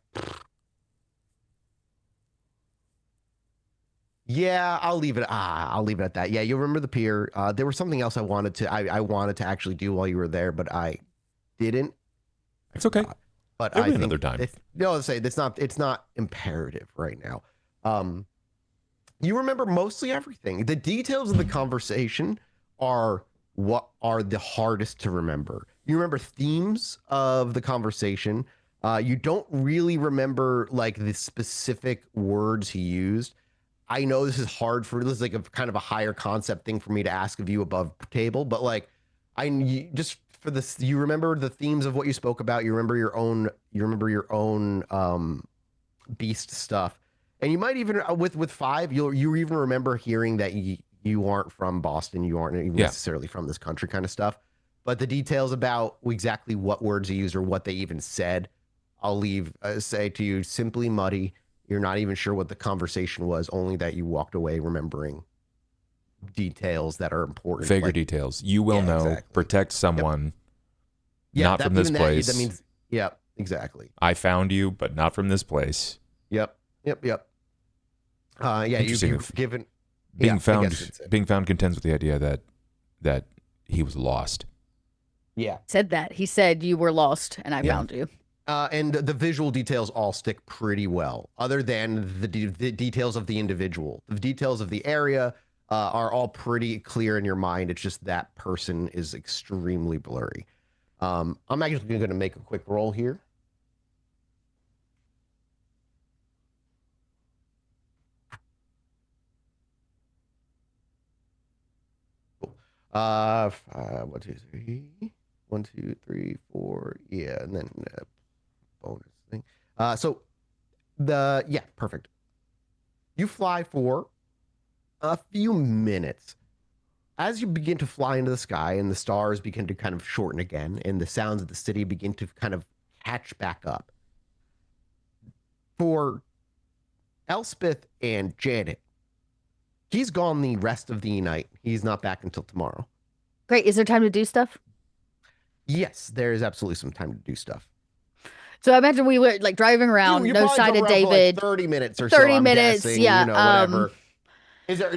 A: Yeah, I'll leave it. I'll leave it at that. Yeah, you remember the pier. There was something else I wanted to actually do while you were there, but I didn't.
D: It's okay.
A: But
D: Maybe
A: I think
D: another time.
A: It's not imperative right now. You remember mostly everything. The details of the conversation are what are the hardest to remember. You remember themes of the conversation. You don't really remember like the specific words he used. I know this is hard for this is like a kind of a higher concept thing for me to ask of you above table, but like just for this, you remember the themes of what you spoke about. You remember your own beast stuff, and you might even with 5, you even remember hearing that you aren't from Boston, you aren't even necessarily from this country, kind of stuff. But the details about exactly what words you used or what they even said, I'll leave say to you simply muddy. You're not even sure what the conversation was, only that you walked away remembering details that are important.
D: Vaguer details. You will know. Exactly. Protect someone.
A: Yep.
D: Not from this place.
A: That means, yeah, exactly.
D: I found you, but not from this place.
A: Yep. Yeah, you've given...
D: Being found contends with the idea that he was lost.
A: Yeah.
B: Said that. He said you were lost, and I found you.
A: And the visual details all stick pretty well, other than the details of the individual. The details of the area are all pretty clear in your mind. It's just that person is extremely blurry. I'm actually going to make a quick roll here. Cool. 1, 2, 3. 1, 2, 3, 4. Yeah, and then bonus thing. Perfect. You fly for a few minutes. As you begin to fly into the sky and the stars begin to kind of shorten again and the sounds of the city begin to kind of catch back up. For Elspeth and Janet, he's gone the rest of the night. He's not back until tomorrow.
B: Great. Is there time to do stuff?
A: Yes, there is absolutely some time to do stuff.
B: So I imagine we were like driving around, no sign of David.
A: Like 30 minutes or
B: 30
A: so.
B: minutes,
A: guessing,
B: yeah.
A: Whatever. Is there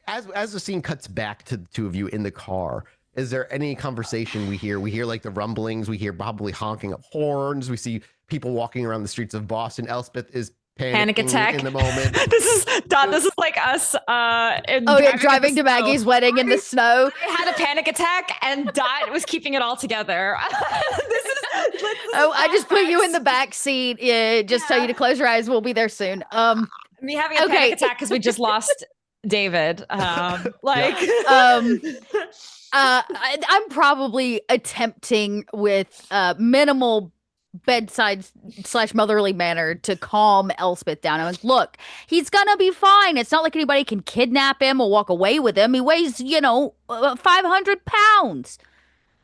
A: as the scene cuts back to the two of you in the car, is there any conversation we hear? We hear like the rumblings, we hear probably honking of horns, we see people walking around the streets of Boston. Elspeth is
C: panic attack
A: in the moment.
C: This is like us
B: driving to Maggie's wedding in the snow.
C: I had a panic attack and Dot was keeping it all together.
B: I just put you in the back seat, just tell you to close your eyes. We'll be there soon.
C: Me having a panic attack because we just lost David. I'm
B: probably attempting with minimal bedside / motherly manner to calm Elspeth down. I was, look, he's gonna be fine. It's not like anybody can kidnap him or walk away with him. He weighs 500 pounds.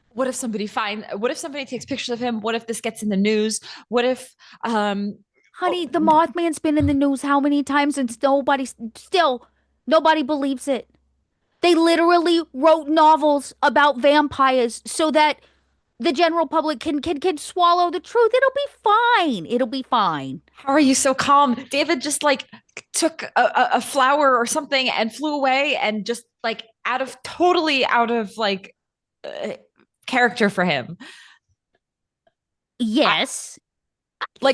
C: What if somebody takes pictures of him? What if this gets in the news? What if
B: honey, the Mothman's been in the news how many times and nobody believes it. They literally wrote novels about vampires so that the general public can swallow the truth. It'll be fine. It'll be fine.
C: How are you so calm? David just like took a flower or something and flew away and just like totally out of character for him.
B: Yes. I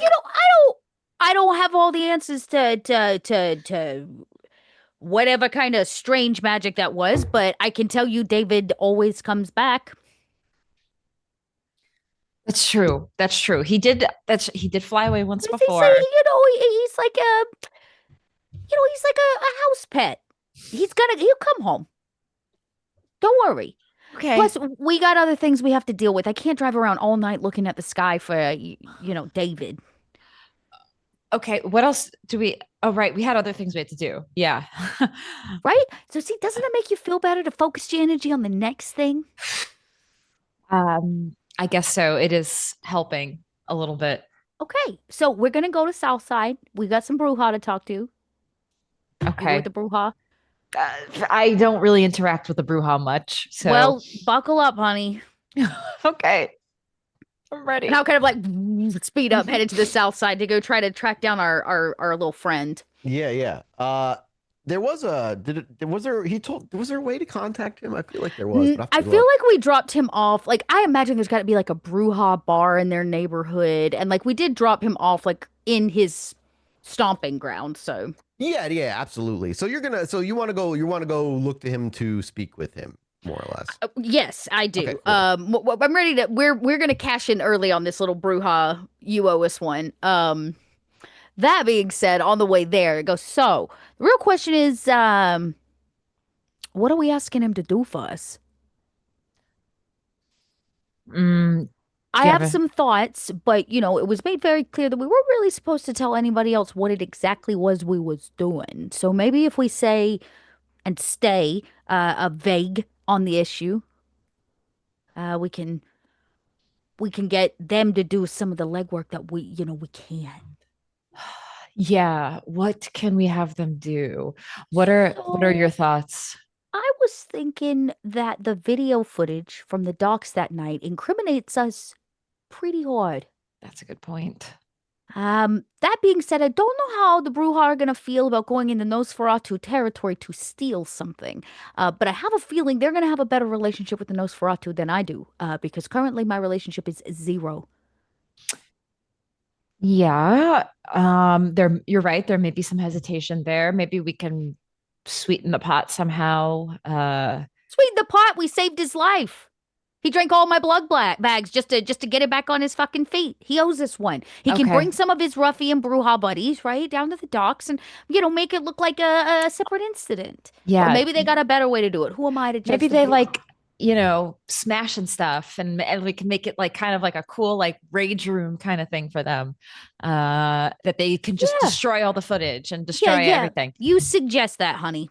B: don't have all the answers to whatever kind of strange magic that was, but I can tell you David always comes back.
C: That's true. He did fly away once before.
B: Say, he's like a house pet. He'll come home. Don't worry.
C: Okay.
B: Plus, we got other things we have to deal with. I can't drive around all night looking at the sky for David.
C: Okay, what else do we... Oh, right. We had other things we had to do. Yeah.
B: Right? So see, doesn't it make you feel better to focus your energy on the next thing?
C: I guess so. It is helping a little bit.
B: Okay, so we're gonna go to Southside. We got some brouhaha to talk to. You good with
C: Okay.
B: the brouhaha?
C: I don't really interact with the Bruja much, so
B: Well, buckle up, honey.
C: okay. I'm ready.
B: And I'll kind of like speed up, headed to the south side to go try to track down our little friend.
A: Yeah. There was a was there he told was there a way to contact him? I feel like there was, but I have
B: I
A: to
B: feel
A: look.
B: like we dropped him off. Like I imagine there's got to be like a brouhaha bar in their neighborhood, and like we did drop him off like in his stomping ground. So
A: Yeah, absolutely. So you want to go look to him to speak with him, more or less.
B: yes, I do.
A: Okay, cool.
B: I'm ready to. We're gonna cash in early on this little brouhaha. You owe us one. That being said, on the way there, it goes. So the real question is, what are we asking him to do for us?
C: Mm,
B: I
C: you
B: have
C: have a-
B: some thoughts, but it was made very clear that we weren't really supposed to tell anybody else what it exactly was we was doing. So maybe if we say and stay vague on the issue, we can get them to do some of the legwork that we can't.
C: Yeah. What can we have them do? What are your
B: So
C: thoughts?
B: I was thinking that the video footage from the docks that night incriminates us pretty hard.
C: That's a good point.
B: That being said, I don't know how the Bruja are gonna feel about going into Nosferatu territory to steal something. But I have a feeling they're gonna have a better relationship with the Nosferatu than I do. Because currently my relationship is 0.
C: Yeah. You're right. There may be some hesitation there. Maybe we can sweeten the pot somehow.
B: Sweeten the pot, we saved his life. He drank all my blood bags just to get it back on his fucking feet. He owes us one. He can
C: Okay.
B: bring some of his ruffian Bruja buddies, right, down to the docks and, make it look like a separate incident. Or
C: Yeah.
B: maybe they got a better way to do it. Who am I to judge
C: Maybe
B: the
C: they
B: Bruja?
C: smash and stuff, and we can make it like kind of like a cool like rage room kind of thing for them. That they can just
B: Yeah.
C: destroy all the footage and
B: Yeah,
C: destroy
B: yeah.
C: everything.
B: You suggest that, honey.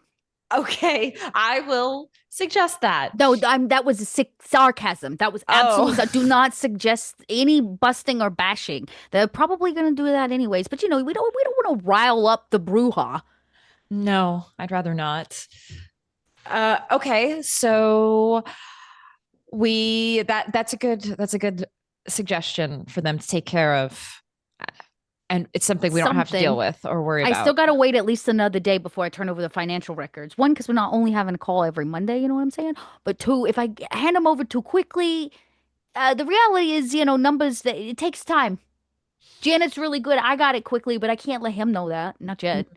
C: Okay, I will suggest that.
B: No, that was a sick sarcasm. That was absolutely.
C: Oh.
B: Do not suggest any busting or bashing. They're probably going to do that anyways. But we don't want to rile up the Bruja.
C: No, I'd rather not. Okay, so that's a good suggestion for them to take care of. And it's something we don't have to deal
B: Something.
C: with or worry
B: I
C: about.
B: still got to wait at least another day before I turn over the financial records. One, because we're not only having a call every Monday, you know what I'm saying? But two, if I hand them over too quickly, the reality is, numbers, it takes time. Janet's really good. I got it quickly, but I can't let him know that. Not yet.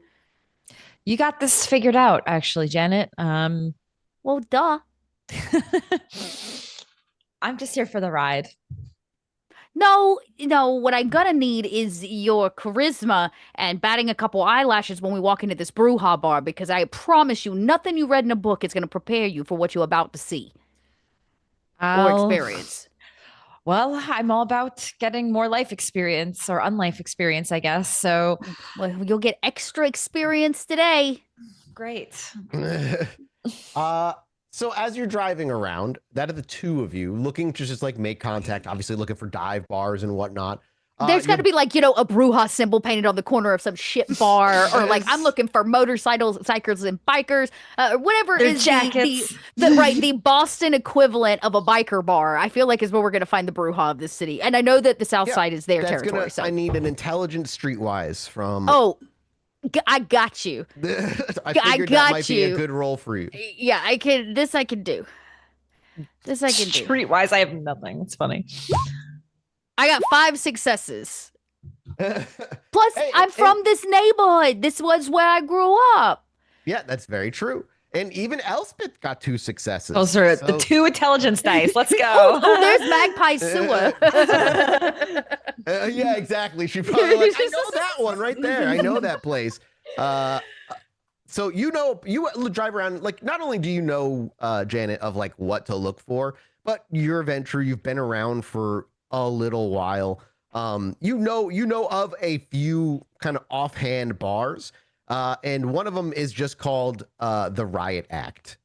C: You got this figured out, actually, Janet.
B: Well, duh.
C: I'm just here for the ride.
B: No, what I'm gonna need is your charisma and batting a couple eyelashes when we walk into this Bruja bar, because I promise you, nothing you read in a book is gonna prepare you for what you're about to see or experience.
C: Well, I'm all about getting more life experience or unlife experience, I guess. So,
B: Well, you'll get extra experience today.
C: great.
A: So as you're driving around, that are the two of you looking to just like make contact, obviously looking for dive bars and whatnot.
B: There's got to be like, a Bruja symbol painted on the corner of some shit bar, or like I'm looking for motorcycles, cyclists, and bikers, whatever
C: Their
B: is
C: jackets.
B: the Boston equivalent of a biker bar. I feel like is where we're gonna find the Bruja of this city, and I know that the South Side is their territory. So
A: I need an intelligent streetwise from.
B: Oh, I got you.
A: I figured that might be a good role for you.
B: Yeah, I can. This I can do. This I can do.
C: Streetwise, I have nothing. It's funny.
B: I got 5 successes. Plus,
A: Hey,
B: I'm from this neighborhood. This was where I grew up.
A: Yeah, that's very true. And even Elspeth got 2 successes.
C: Those are the 2 intelligence dice. Let's go.
B: Oh, there's Magpie Sewer.
A: Yeah, exactly. She probably like, I know that one right there. I know that place. So you drive around, like, not only do you know, Janet, of like what to look for, but you're a venturer. You've been around for a little while. You know of a few kind of offhand bars And one of them is just called the Riot Act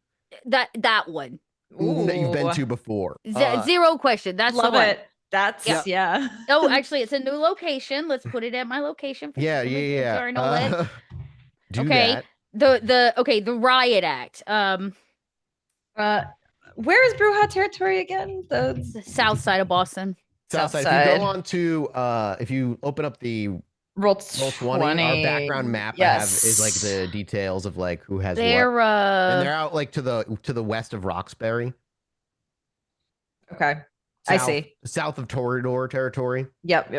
B: That one.
A: that you've been
C: Ooh.
A: to before.
B: Zero question. That's
C: Love
B: the one.
C: it. That's
A: Yeah.
C: yeah.
B: Oh, actually, it's a new location. Let's put it at my location. For
A: Yeah,
B: people who
A: yeah,
B: are know it.
A: yeah. Do
B: Okay.
A: that.
B: The Riot Act.
C: Where is Bruja territory again?
B: It's the south side of Boston.
A: South
C: South
A: side. If you
C: side.
A: go on to, if you open up the
C: Roll
A: Roll 20, our background map I have is like the details of like who has what.
B: They're
A: And they're out like to the west of Roxbury.
C: Okay.
A: South,
C: I see.
A: South of Toreador territory.
C: Yep.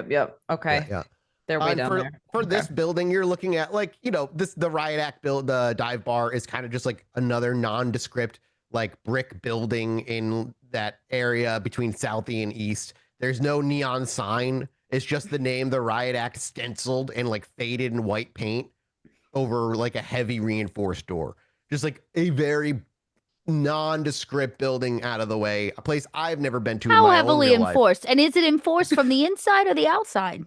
C: Okay.
A: Yeah.
C: They're way
A: And
C: down
A: for,
C: there.
A: For
C: Okay.
A: this building, you're looking at like, the Riot Act build, the dive bar is kind of just like another nondescript like brick building in that area between Southie and East. There's no neon sign. It's just the name, the Riot Act, stenciled and like faded in white paint over like a heavy reinforced door. Just like a very nondescript building out of the way. A place I've never been to in
B: how
A: my own
B: heavily
A: real life.
B: enforced? And is it enforced from the inside or the outside?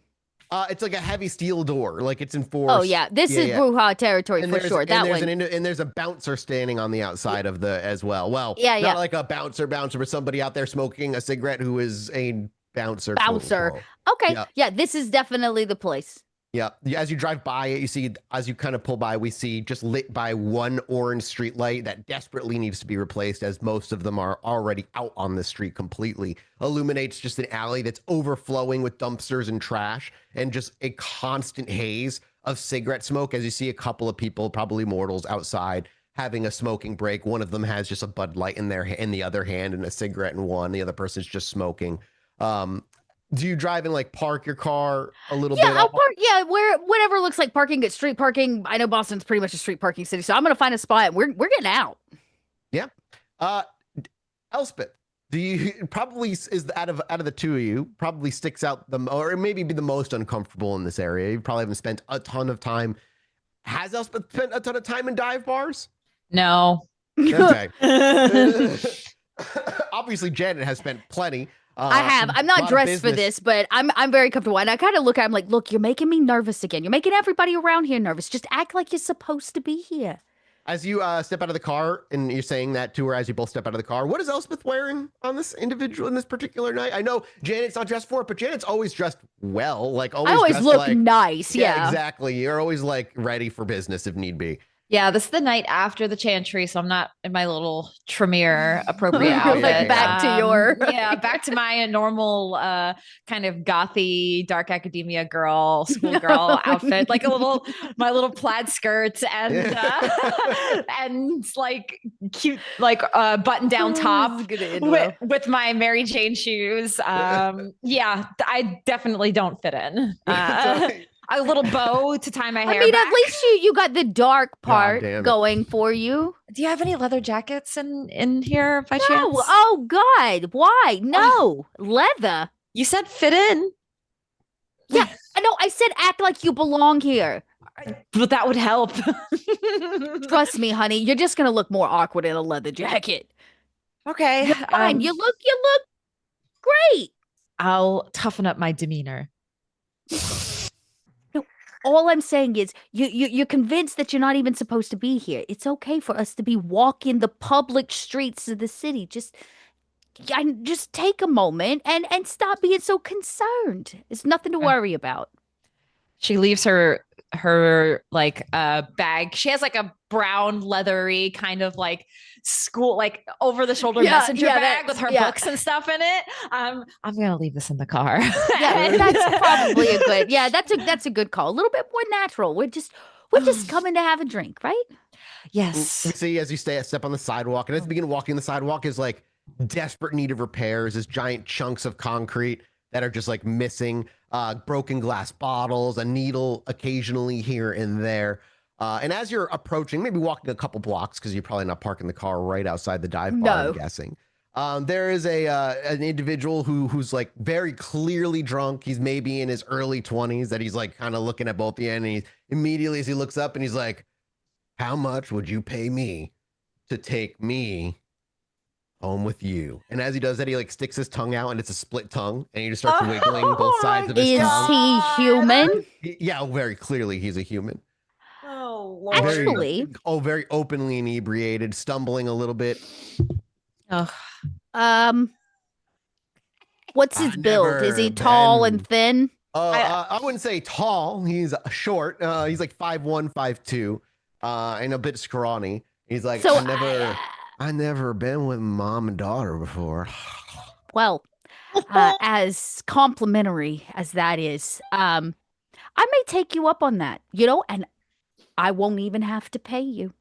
A: It's like a heavy steel door. Like it's enforced.
B: Oh yeah, this is Bruja territory
A: And
B: for sure. That one.
A: And there's a bouncer standing on the outside of the as well. Well,
B: Yeah.
A: not like a bouncer, but somebody out there smoking a cigarette who is a bouncer. quote unquote.
B: Okay. Yeah, this is definitely the place.
A: Yeah. As you drive by it, you see, as you kind of pull by, we see just lit by one orange street light that desperately needs to be replaced, as most of them are already out on the street completely. Illuminates just an alley that's overflowing with dumpsters and trash and just a constant haze of cigarette smoke as you see a couple of people, probably mortals, outside having a smoking break. One of them has just a Bud Light in the other hand and a cigarette in one. The other person's just smoking. Do you drive and like park your car a little bit?
B: I'll park. Yeah, whatever looks like parking, get street parking. I know Boston's pretty much a street parking city, so I'm gonna find a spot. We're getting out.
A: Yeah. Elspeth, do you probably is out of the two of you probably sticks out or maybe be the most uncomfortable in this area? You probably haven't spent a ton of time. Has Elspeth spent a ton of time in dive bars?
C: No.
A: Okay. Obviously, Janet has spent plenty.
B: I have. I'm not dressed for
A: business.
B: this, but I'm very comfortable. And I kind of look at him like, look, you're making me nervous again. You're making everybody around here nervous. Just act like you're supposed to be here.
A: As you step out of the car, and you're saying that to her as you both step out of the car, what is Elspeth wearing on this individual in this particular night? I know Janet's not dressed for it, but Janet's always dressed well. Like always
B: I always
A: dressed
B: look
A: like,
B: nice. Yeah.
A: Exactly. You're always like ready for business if need be.
C: Yeah, this is the night after the chantry, so I'm not in my little Tremere appropriate
A: You're
C: outfit.
A: like
B: back to your
C: back to my normal kind of gothy dark academia girl, schoolgirl outfit, like my little plaid skirt and and like cute like button down top with my Mary Jane shoes. Yeah, I definitely don't fit in. A little bow to tie my hair.
B: I mean,
C: back.
B: at least you got the dark part
A: damn it.
B: going for you.
C: Do you have any leather jackets in here by
B: No.
C: chance?
B: Oh God. Why? No. Leather.
C: You said fit in.
B: Yeah. No, I said act like you belong here.
C: But that would help.
B: Trust me, honey. You're just gonna look more awkward in a leather jacket.
C: Okay.
B: You're fine. You look great.
C: I'll toughen up my demeanor.
B: All I'm saying is you're convinced that you're not even supposed to be here. It's okay for us to be walking the public streets of the city. Just take a moment and stop being so concerned. It's nothing to worry about.
C: She leaves her like bag. She has like a brown leathery kind of like school like over the shoulder messenger bag with her books and stuff in it. I'm gonna leave this in the car.
B: Yeah, that's probably a good. Yeah, that's a good call. A little bit more natural. We're just coming to have a drink, right?
C: Yes.
A: You see, as you step on the sidewalk, and as you begin walking, the sidewalk is like desperate need of repairs. There's giant chunks of concrete that are just like missing, broken glass bottles, a needle occasionally here and there. And as you're approaching, maybe walking a couple blocks, because you're probably not parking the car right outside the dive bar, I'm guessing. There is an individual who's like very clearly drunk. He's maybe in his early 20s, that he's like kind of looking at both the end, and he immediately, as he looks up, and he's like, "How much would you pay me to take me home with you?" And as he does that, he like sticks his tongue out, and it's a split tongue, and he just starts wiggling both sides of his tongue.
B: Is he human?
A: Yeah, very clearly he's a human.
C: Oh.
B: Actually,
A: very openly inebriated, stumbling a little bit.
C: Ugh.
B: what's his build? Is he tall and thin?
A: I wouldn't say tall. He's short. He's like 5'1", 5'2", and a bit scrawny. He's like,
B: So
A: I never been with mom and daughter before.
B: well, as complimentary as that is, I may take you up on that, and I won't even have to pay you.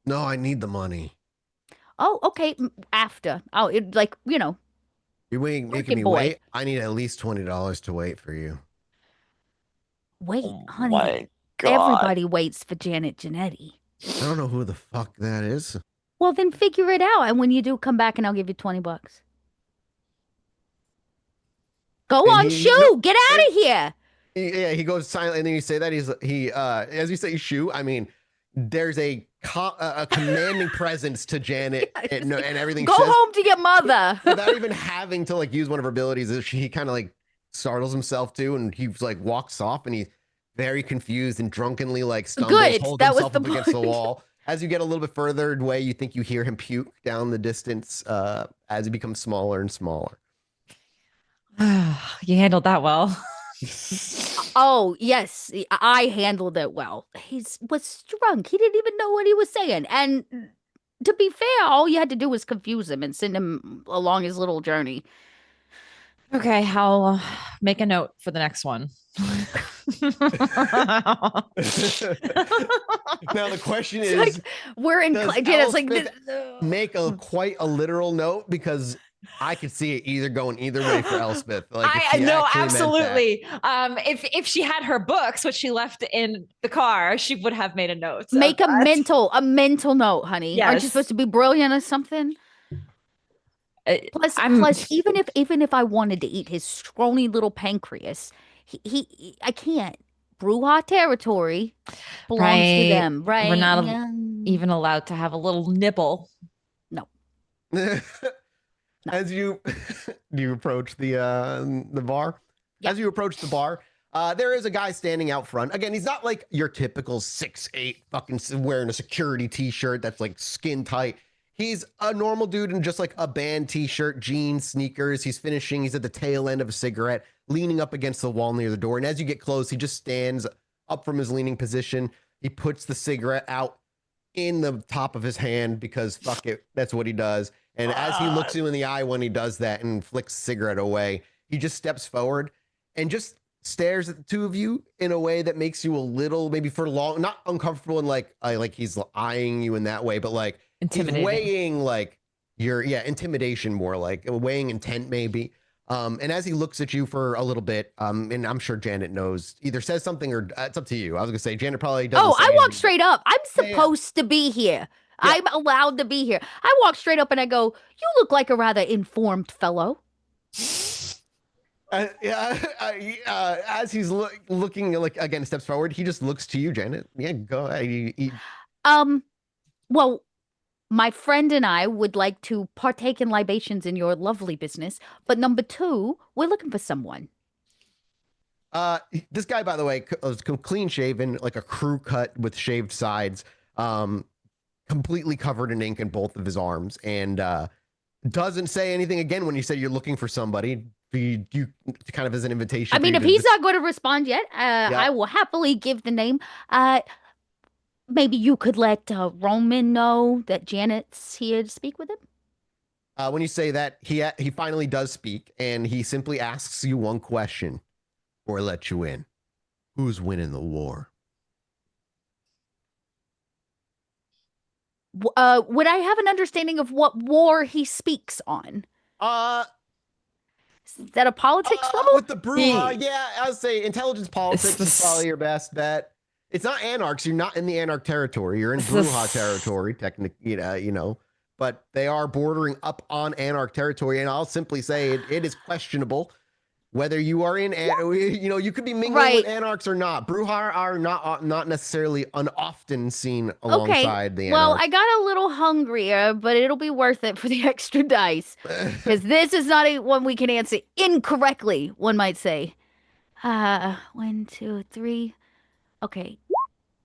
A: No, I need the money.
B: Oh, okay. After. Oh,
A: You're making
B: Working
A: me
B: boy.
A: wait. I need at least $20 to wait for you.
B: wait,
C: Oh
B: honey.
C: my God.
B: Everybody waits for Janet Janetti.
A: I don't know who the fuck that is.
B: Well, then figure it out. And when you do, come back and I'll give you $20. Go
A: And
B: on, shoo! Get out of here!
A: He goes silent, and then you say that as you say shoo. I mean, there's a commanding presence to Janet and everything.
B: Go home to your mother.
A: Without even having to use one of her abilities. He kind of startles himself too, and he walks off, and he's very confused and drunkenly stumbles,
B: Good.
A: holds
B: That was
A: himself
B: the
A: up against the
B: point.
A: wall. As you get a little bit further away, you think you hear him puke down the distance as he becomes smaller and smaller.
C: You handled that well.
B: Oh, yes. I handled it well. He was drunk. He didn't even know what he was saying. And to be fair, all you had to do was confuse him and send him along his little journey.
C: Okay, I'll make a note for the next one.
A: Now the question is,
B: we're in
A: does
B: Janet's like
A: Elspeth make quite a literal note, because I could see it either going either way for Elspeth.
C: I know, absolutely. If she had her books, which she left in the car, she would have made a note.
B: Make a mental note, honey.
C: Yes.
B: Aren't you supposed to be brilliant or something? Plus, even if I wanted to eat his scrawny little pancreas, I can't. Bruja territory belongs to them, right?
C: We're not even allowed to have a little nibble.
B: No.
A: As you approach the bar,
B: Yeah.
A: as you approach the bar, there is a guy standing out front. Again, he's not like your typical 6'8", fucking wearing a security t-shirt that's skin tight. He's a normal dude in just a band t-shirt, jeans, sneakers. He's at the tail end of a cigarette, leaning up against the wall near the door. And as you get close, he just stands up from his leaning position. He puts the cigarette out in the top of his hand because fuck it, that's what he does. And as he looks you in the eye when he does that and flicks the cigarette away, he just steps forward and just stares at the two of you in a way that makes you a little, maybe for long, not uncomfortable and like he's eyeing you in that way, but he's weighing your intimidation, more weighing intent maybe. And as he looks at you for a little bit, and I'm sure Janet knows, either says something or it's up to you. I was gonna say Janet probably doesn't.
B: Oh, I walk straight up. I'm supposed to be here.
A: Yeah.
B: I'm allowed to be here. I walk straight up and I go, "You look like a rather informed fellow."
A: As he's looking again, steps forward, he just looks to you, Janet. Yeah, go ahead.
B: Well, my friend and I would like to partake in libations in your lovely business, but number two, we're looking for someone.
A: This guy, by the way, was clean shaven, like a crew cut with shaved sides, completely covered in ink in both of his arms, and doesn't say anything again when you say you're looking for somebody. You kind of as an invitation.
B: I mean, if he's not going to respond yet, I will happily give the name. Maybe you could let Roman know that Janet's here to speak with him.
A: When you say that, he finally does speak, and he simply asks you one question, or let you in. Who's winning the war?
B: Would I have an understanding of what war he speaks on? Is that a politics level?
A: With the Bruja, yeah, I would say intelligence politics is probably your best bet. It's not Anarchs. You're not in the Anarch territory. You're in Bruja territory, technically, but they are bordering up on Anarch territory. And I'll simply say it is questionable whether you are in, you could be mingling with Anarchs or not. Bruja are not necessarily often seen alongside the Anarchs.
B: Well, I got a little hungrier, but it'll be worth it for the extra dice. Because this is not one we can answer incorrectly, one might say. 1, 2, 3. Okay.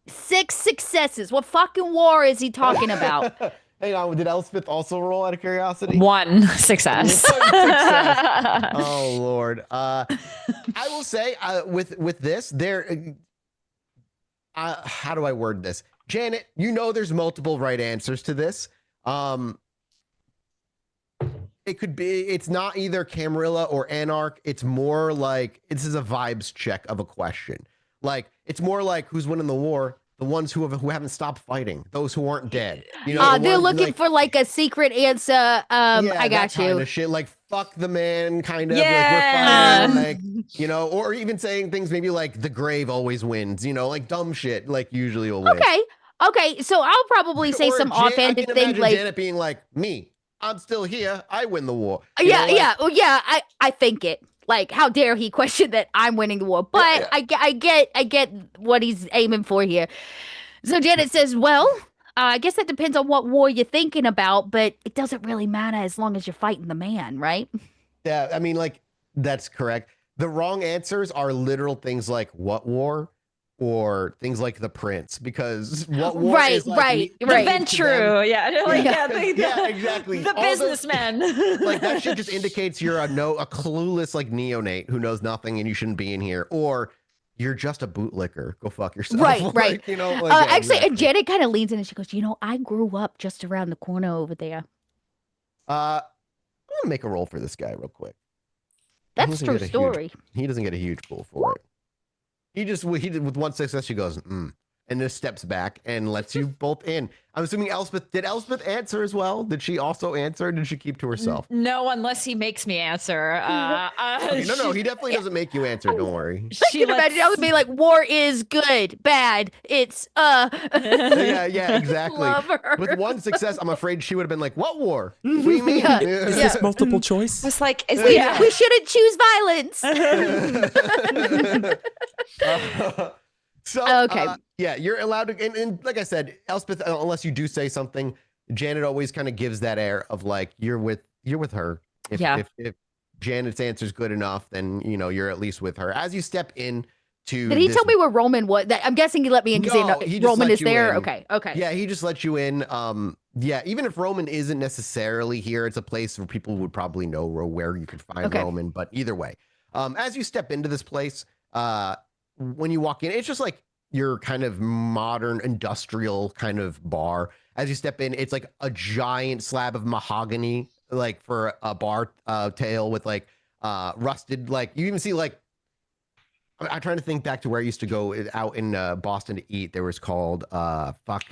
B: 6 successes. What fucking war is he talking about?
A: Hang on, did Elspeth also roll out of curiosity?
C: 1 success.
A: 1 success. Oh Lord. I will say with this, how do I word this? Janet, you know there's multiple right answers to this. It could be, it's not either Camarilla or Anarch. It's more like, this is a vibes check of a question. Like, it's more like who's winning the war? The ones who haven't stopped fighting, those who aren't dead. You know,
B: they're looking for like a secret answer.
A: Yeah,
B: I got
A: that kind
B: you.
A: of shit, like fuck the man, kind of.
C: Yeah.
A: Like we're fighting, like, you know, or even saying things maybe like the grave always wins. You know, like dumb shit, like usually will win.
B: Okay. So I'll probably say some offhanded thing like
A: Janet being like, "Me, I'm still here. I win the war."
B: I think it. Like, how dare he question that I'm winning the war? But I get what he's aiming for here. So Janet says, well, I guess that depends on what war you're thinking about, but it doesn't really matter as long as you're fighting the man, right?
A: Yeah, I mean, like, that's correct. The wrong answers are literal things like what war or things like the prince, because what war is like
C: The Ventru,
A: yeah, exactly.
C: The businessman.
A: Like that shit just indicates you're a clueless like neonate who knows nothing and you shouldn't be in here, or you're just a bootlicker. Go fuck yourself.
B: Right.
A: You know, like, yeah,
B: actually,
A: exactly.
B: and Janet kind of leans in and she goes, I grew up just around the corner over there.
A: I'm gonna make a roll for this guy real quick.
B: That's true story.
A: He doesn't get a huge pull for it. He did with 1 success. She goes, and just steps back and lets you both in. I'm assuming did Elspeth answer as well? Did she also answer? Or did she keep to herself?
C: No, unless he makes me answer.
A: Okay, no, he definitely doesn't make you answer. Don't worry.
B: I can imagine I would be like, war is good, bad. It's
A: yeah, exactly.
B: Love her.
A: With 1 success, I'm afraid she would have been like, "What war? What do you mean?"
D: Is this multiple choice?
C: It's like,
B: we shouldn't choose violence.
A: So
B: okay.
A: Yeah, you're allowed to, and like I said, Elspeth, unless you do say something, Janet always kind of gives that air of like you're with her. If Janet's answer is good enough, then you know you're at least with her. As you step in to,
B: did he tell me where Roman was? I'm guessing he let me in because Roman is there.
A: In.
B: Okay.
A: Yeah, he just let you in. Yeah, even if Roman isn't necessarily here, it's a place where people would probably know where you could find Roman. But either way, as you step into this place, when you walk in, it's just like your kind of modern industrial kind of bar. As you step in, it's like a giant slab of mahogany, like for a bar tail with like rusted, like you even see like, I'm trying to think back to where I used to go out in Boston to eat. There was called rusted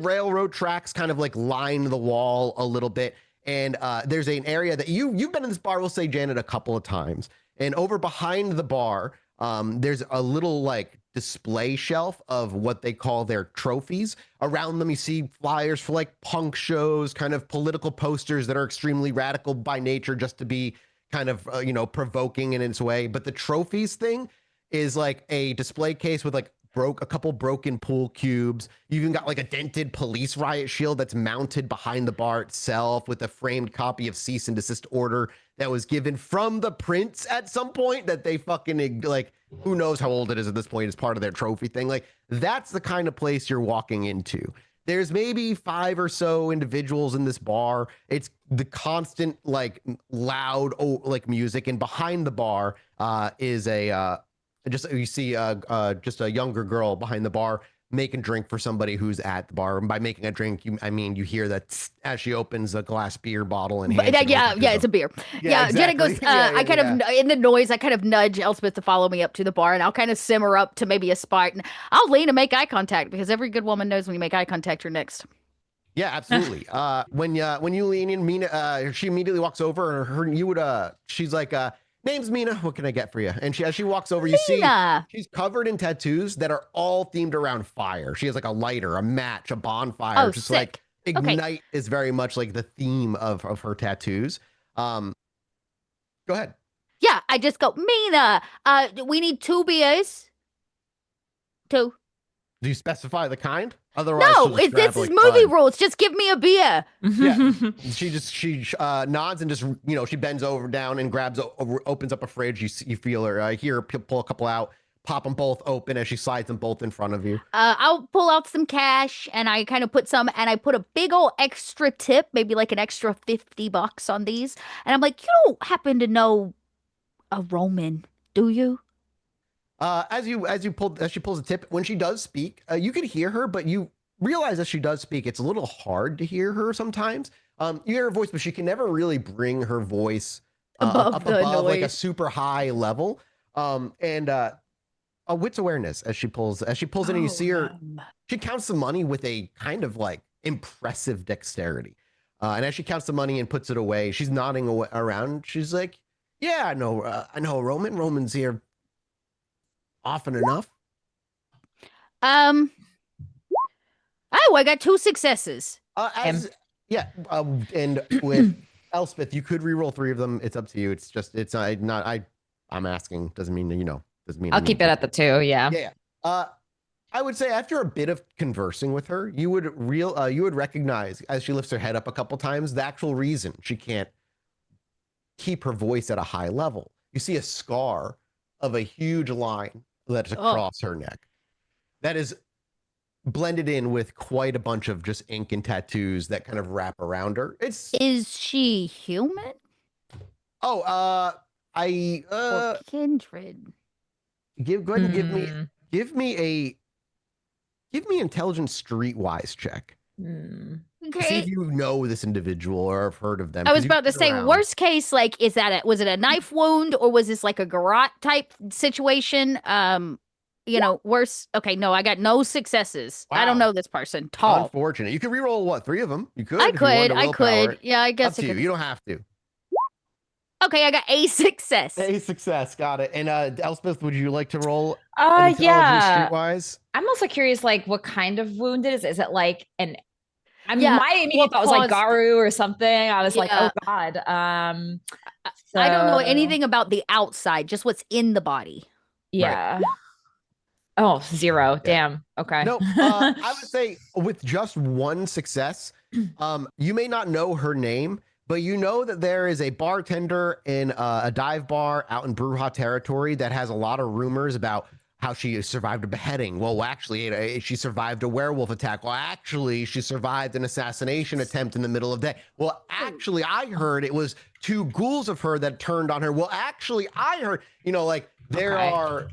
A: railroad tracks kind of like line the wall a little bit. And there's an area that you've been in this bar, we'll say, Janet, a couple of times. And over behind the bar, there's a little like display shelf of what they call their trophies. Around them, you see flyers for like punk shows, kind of political posters that are extremely radical by nature, just to be kind of, provoking in its way. But the trophies thing is like a display case with like a couple broken pool cubes. You even got like a dented police riot shield that's mounted behind the bar itself with a framed copy of cease and desist order that was given from the prince at some point that they fucking like, who knows how old it is at this point, as part of their trophy thing. Like that's the kind of place you're walking into. There's maybe 5 or so individuals in this bar. It's the constant like loud like music, and behind the bar is you see just a younger girl behind the bar making drink for somebody who's at the bar. And by making a drink, you hear that as she opens a glass beer bottle and
B: it's a beer.
A: Yeah, exactly.
B: Janet goes, I kind of, in the noise, I kind of nudge Elspeth to follow me up to the bar, and I'll kind of simmer up to maybe a spot, and I'll lean and make eye contact, because every good woman knows when you make eye contact, you're next.
A: Yeah, absolutely. When you lean in, Mina, she immediately walks over, and she's like, name's Mina. What can I get for you? And as she walks over, you see she's covered in tattoos that are all themed around fire. She has like a lighter, a match, a bonfire.
B: Oh,
A: just
B: sick.
A: like ignite is very much like the theme of her tattoos. Go ahead.
B: Yeah, I just go, Mina, we need 2 beers. 2.
A: Do you specify the kind? Otherwise,
B: no, this is movie rules. Just give me a beer.
A: Yeah, she nods and just she bends over down and opens up a fridge. You feel her hear her pull a couple out, pop them both open as she slides them both in front of you.
B: I'll pull out some cash and I kind of put some, and I put a big old extra tip, maybe like an extra $50 on these. And I'm like, you don't happen to know a Roman, do you?
A: As she pulls a tip, when she does speak, you can hear her, but you realize as she does speak, it's a little hard to hear her sometimes. You hear her voice, but she can never really bring her voice
B: Above
A: up
B: the
A: above like a
B: noise.
A: super high level. And a wits awareness as she pulls in, and you see her. She counts the money with a kind of like impressive dexterity. And as she counts the money and puts it away, she's nodding around. She's like, "Yeah, I know a Roman. Roman's here often enough."
B: Oh, I got 2 successes.
A: And with Elspeth, you could reroll 3 of them. It's up to you. It's not. I'm asking. Doesn't mean doesn't mean
C: I'll keep it at the 2. Yeah.
A: Yeah. I would say after a bit of conversing with her, you would recognize as she lifts her head up a couple times the actual reason she can't keep her voice at a high level. You see a scar of a huge line that's across her neck. That is blended in with quite a bunch of just ink and tattoos that kind of wrap around her.
B: Is she human?
A: Oh,
B: Or kindred?
A: go ahead and give me intelligence streetwise check. See if
B: Okay.
A: you know this individual or have heard of them.
B: I
A: 'cause
B: was
A: you
B: about to
A: look
B: say,
A: around.
B: worst case, like, was it a knife wound or was this like a garrote type situation? Worse. Okay, no, I got no successes. I don't
A: Wow.
B: know this person. Tall.
A: Unfortunate. You could reroll what? 3 of them. You could.
B: I
A: if you wanted
B: could.
A: to
B: I
A: willpower
B: could.
A: it.
B: Yeah, I
A: Up
B: guess
A: to
B: I
A: you.
B: could.
A: You don't have to.
B: Okay, I got a success.
A: A success. Got it. And Elspeth, would you like to roll an intelligence
C: Yeah.
A: streetwise?
C: I'm also curious, like, what kind of wound it is. Is it like an?
B: Yeah,
C: My immediate
B: what
C: thought was like
B: caused-
C: Garu or something. I was like,
B: Yeah.
C: oh God.
B: I don't know
C: So-
B: anything about the outside, just what's in the body.
C: Yeah. Oh, 0. Damn. Okay.
A: No, I would say with just 1 success, you may not know her name, but you know that there is a bartender in a dive bar out in Bruja territory that has a lot of rumors about how she survived a beheading. Well, actually, she survived a werewolf attack. Well, actually, she survived an assassination attempt in the middle of the day. Well, actually, I heard it was 2 ghouls of her that turned on her. Well, actually, I heard, there are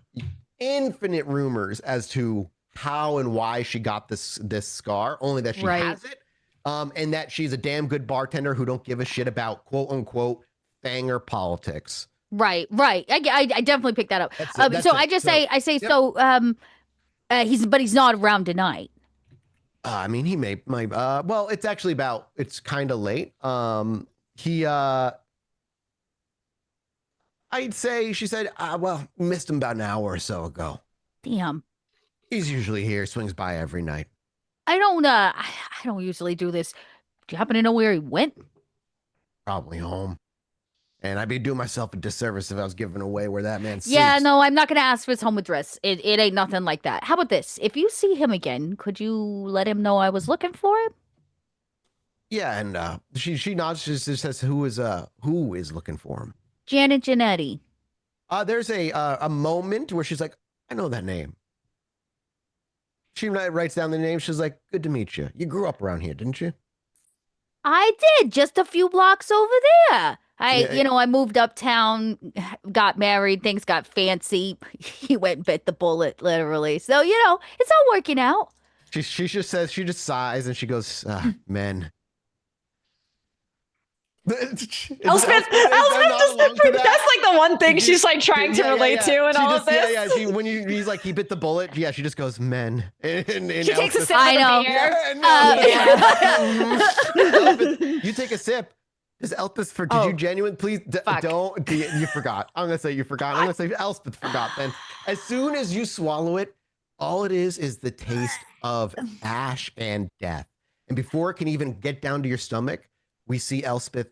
A: infinite rumors as to how and why she got this scar, only that she has it. And that she's a damn good bartender who don't give a shit about quote unquote banger politics.
B: Right. I definitely picked that up.
A: That's
B: So
A: it.
B: I just say, he's not around tonight.
A: I mean, he might, well, it's actually it's kind of late. I'd say, she said, missed him about an hour or so ago.
B: Damn.
A: He's usually here, swings by every night.
B: I don't usually do this. Do you happen to know where he went?
A: Probably home. And I'd be doing myself a disservice if I was giving away where that man sleeps.
B: Yeah, no, I'm not gonna ask for his home address. It ain't nothing like that. How about this? If you see him again, could you let him know I was looking for him?
A: Yeah, and she nods. She just says, "Who is looking for him?"
B: Janet Janetti.
A: There's a moment where she's like, "I know that name." She writes down the name. She's like, "Good to meet you. You grew up around here, didn't you?"
B: I did, just a few blocks over there. I moved uptown, got married, things got fancy. He went and bit the bullet, literally. So, it's all working out.
A: She just sighs and she goes, "Men."
C: Elspeth just that's like the one thing she's like trying to relate to in all of this.
A: He's like, he bit the bullet. Yeah, she just goes, "Men." And
C: She takes a sip
B: I
C: of
B: know.
C: the beer.
A: You take a sip. Is Elspeth did you genuine? Please don't. You forgot. I'm gonna say you forgot. I'm gonna say Elspeth forgot. Then, as soon as you swallow it, all it is the taste of ash and death. And before it can even get down to your stomach, we see Elspeth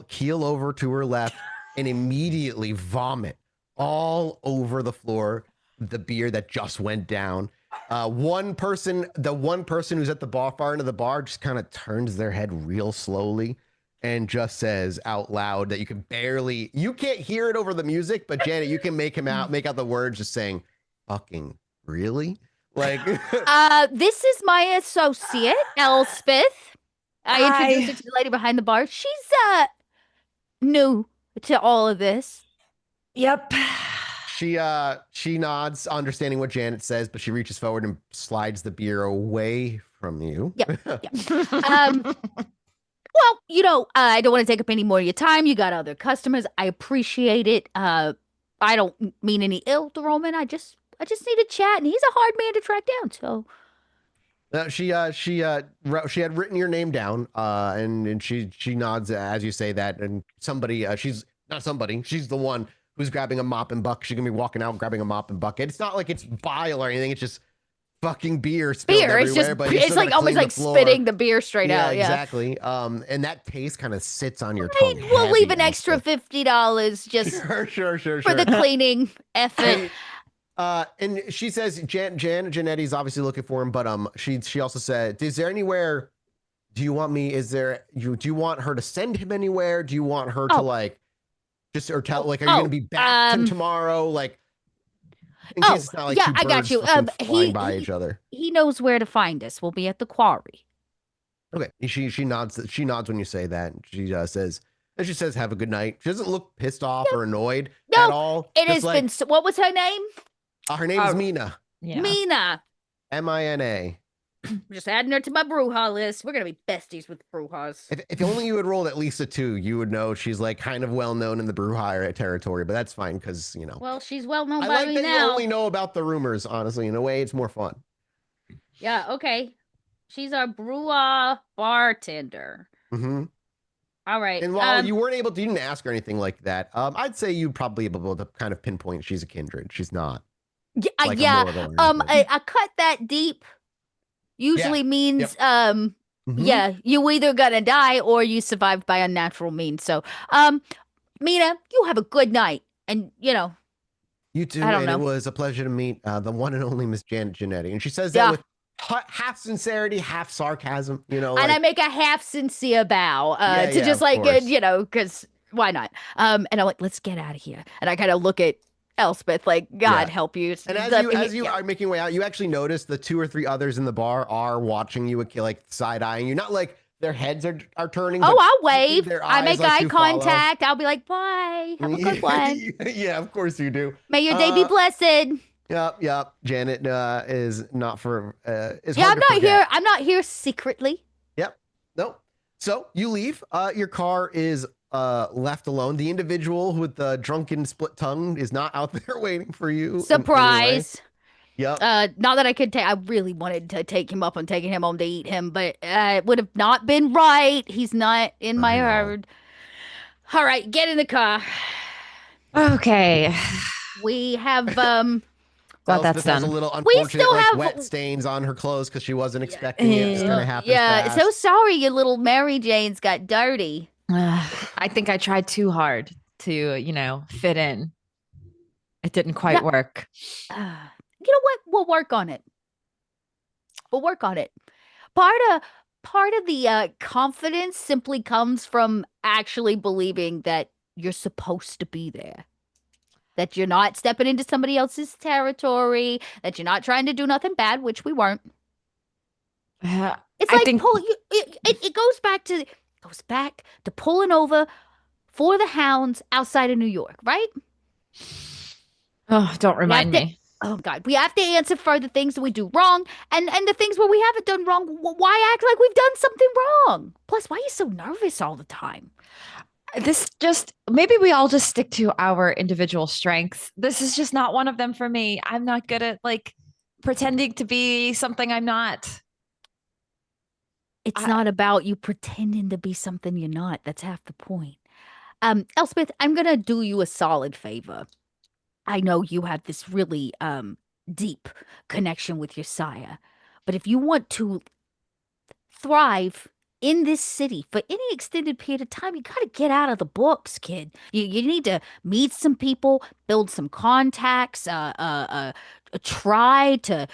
A: keel over to her left and immediately vomit all over the floor the beer that just went down. The one person who's at the far end of the bar just kind of turns their head real slowly and just says out loud that you can't hear it over the music, but Janet, you can make out the words just saying, fucking really? Like,
B: This is my associate, Elspeth. I introduced her to the lady behind the bar. She's new to all of this.
C: Yep.
A: she nods, understanding what Janet says, but she reaches forward and slides the beer away from you.
B: Yep. Well, I don't want to take up any more of your time. You got other customers. I appreciate it. I don't mean any ill to Roman. I just need a chat, and he's a hard man to track down. So
A: She had written your name down, and she nods as you say that, and she's not somebody, she's the one who's grabbing a mop and bucket. She's gonna be walking out grabbing a mop and bucket. It's not like it's bile or anything. It's just fucking beer spilled everywhere.
B: It's just
A: but you
B: it's
A: still
B: like
A: gotta
B: almost
A: clean
B: like
A: the floor.
B: spitting the beer straight out. Yeah,
A: exactly. And that taste kind of sits on your
B: Right,
A: tongue.
B: we'll leave
A: heavy
B: an extra
A: also.
B: $50 just
A: Sure.
B: for the cleaning effort.
A: And she says Janetti's obviously looking for him, but she also said, is there anywhere, do you want her to send him anywhere? Do you want her to like just or tell like, are you gonna be back tomorrow? Like in case it's not like two
B: I got
A: birds
B: you.
A: flying by each other.
B: He knows where to find us. We'll be at the quarry.
A: Okay. She nods when you say that. She says, have a good night. She doesn't look pissed off or annoyed at all.
B: It has been what was her name?
A: Her name is Mina.
C: Yeah.
B: Mina.
A: Mina.
B: I'm just adding her to my Bruja list. We're gonna be besties with Brujas.
A: If only you had rolled at least a 2, you would know she's like kind of well known in the Bruja territory, but that's fine because
B: Well, she's well known
A: I
B: by
A: like
B: me
A: that
B: now.
A: you only know about the rumors. Honestly, in a way, it's more fun.
B: Yeah. Okay. She's our Bruja bartender.
A: Mm-hmm.
B: All right.
A: And while you didn't ask her anything like that. I'd say you'd probably be able to kind of pinpoint she's a kindred. She's not.
B: Yeah. A cut that deep usually means yeah, you either gonna die or you survived by unnatural means. So Mina, you have a good night. And
A: you too,
B: I don't know.
A: It was a pleasure to meet the one and only Miss Janet Janetti. And she says that with half sincerity, half sarcasm,
B: and I make a half sincere bow to just like because why not? And I'm like, let's get out of here. And I kind of look at Elspeth like, God help you.
A: And as you are making your way out, you actually notice the 2 or 3 others in the bar are watching you, like side eyeing you. Not like their heads are turning.
B: Oh, I'll wave. I make
A: like
B: eye contact. I'll be like, bye. Have a good one.
A: Yeah, of course you do.
B: May your day be blessed.
A: Yep. Janet is not for.
B: I'm not here secretly.
A: Yep. Nope. So you leave. Your car is left alone. The individual with the drunken split tongue is not out there waiting for you.
B: Surprise.
A: Yep.
B: Not that I could take. I really wanted to take him up and taking him home to eat him, but it would have not been right. He's not in my herd. All right, get in the car.
C: Okay.
B: We have
C: Well, that's done.
A: Has a little
B: We
A: unfortunate
B: still have
A: wet stains on her clothes because she wasn't expecting it. It's gonna happen. Fast.
B: So sorry your little Mary Jane's got dirty.
C: I think I tried too hard to, fit in. It didn't quite work.
B: You know what? We'll work on it. Part of the confidence simply comes from actually believing that you're supposed to be there. That you're not stepping into somebody else's territory, that you're not trying to do nothing bad, which we weren't. It's like it goes back to pulling over for the hounds outside of New York, right?
C: Oh, don't remind me.
B: Oh God, we have to answer for the things that we do wrong and the things where we haven't done wrong. Why act like we've done something wrong? Plus, why are you so nervous all the time?
C: Maybe we all just stick to our individual strengths. This is just not one of them for me. I'm not good at pretending to be something I'm not.
B: It's not about you pretending to be something you're not. That's half the point. Elspeth, I'm going to do you a solid favor. I know you have this really deep connection with your sire, but if you want to thrive in this city for any extended period of time, you got to get out of the books, kid. You need to meet some people, build some contacts, try to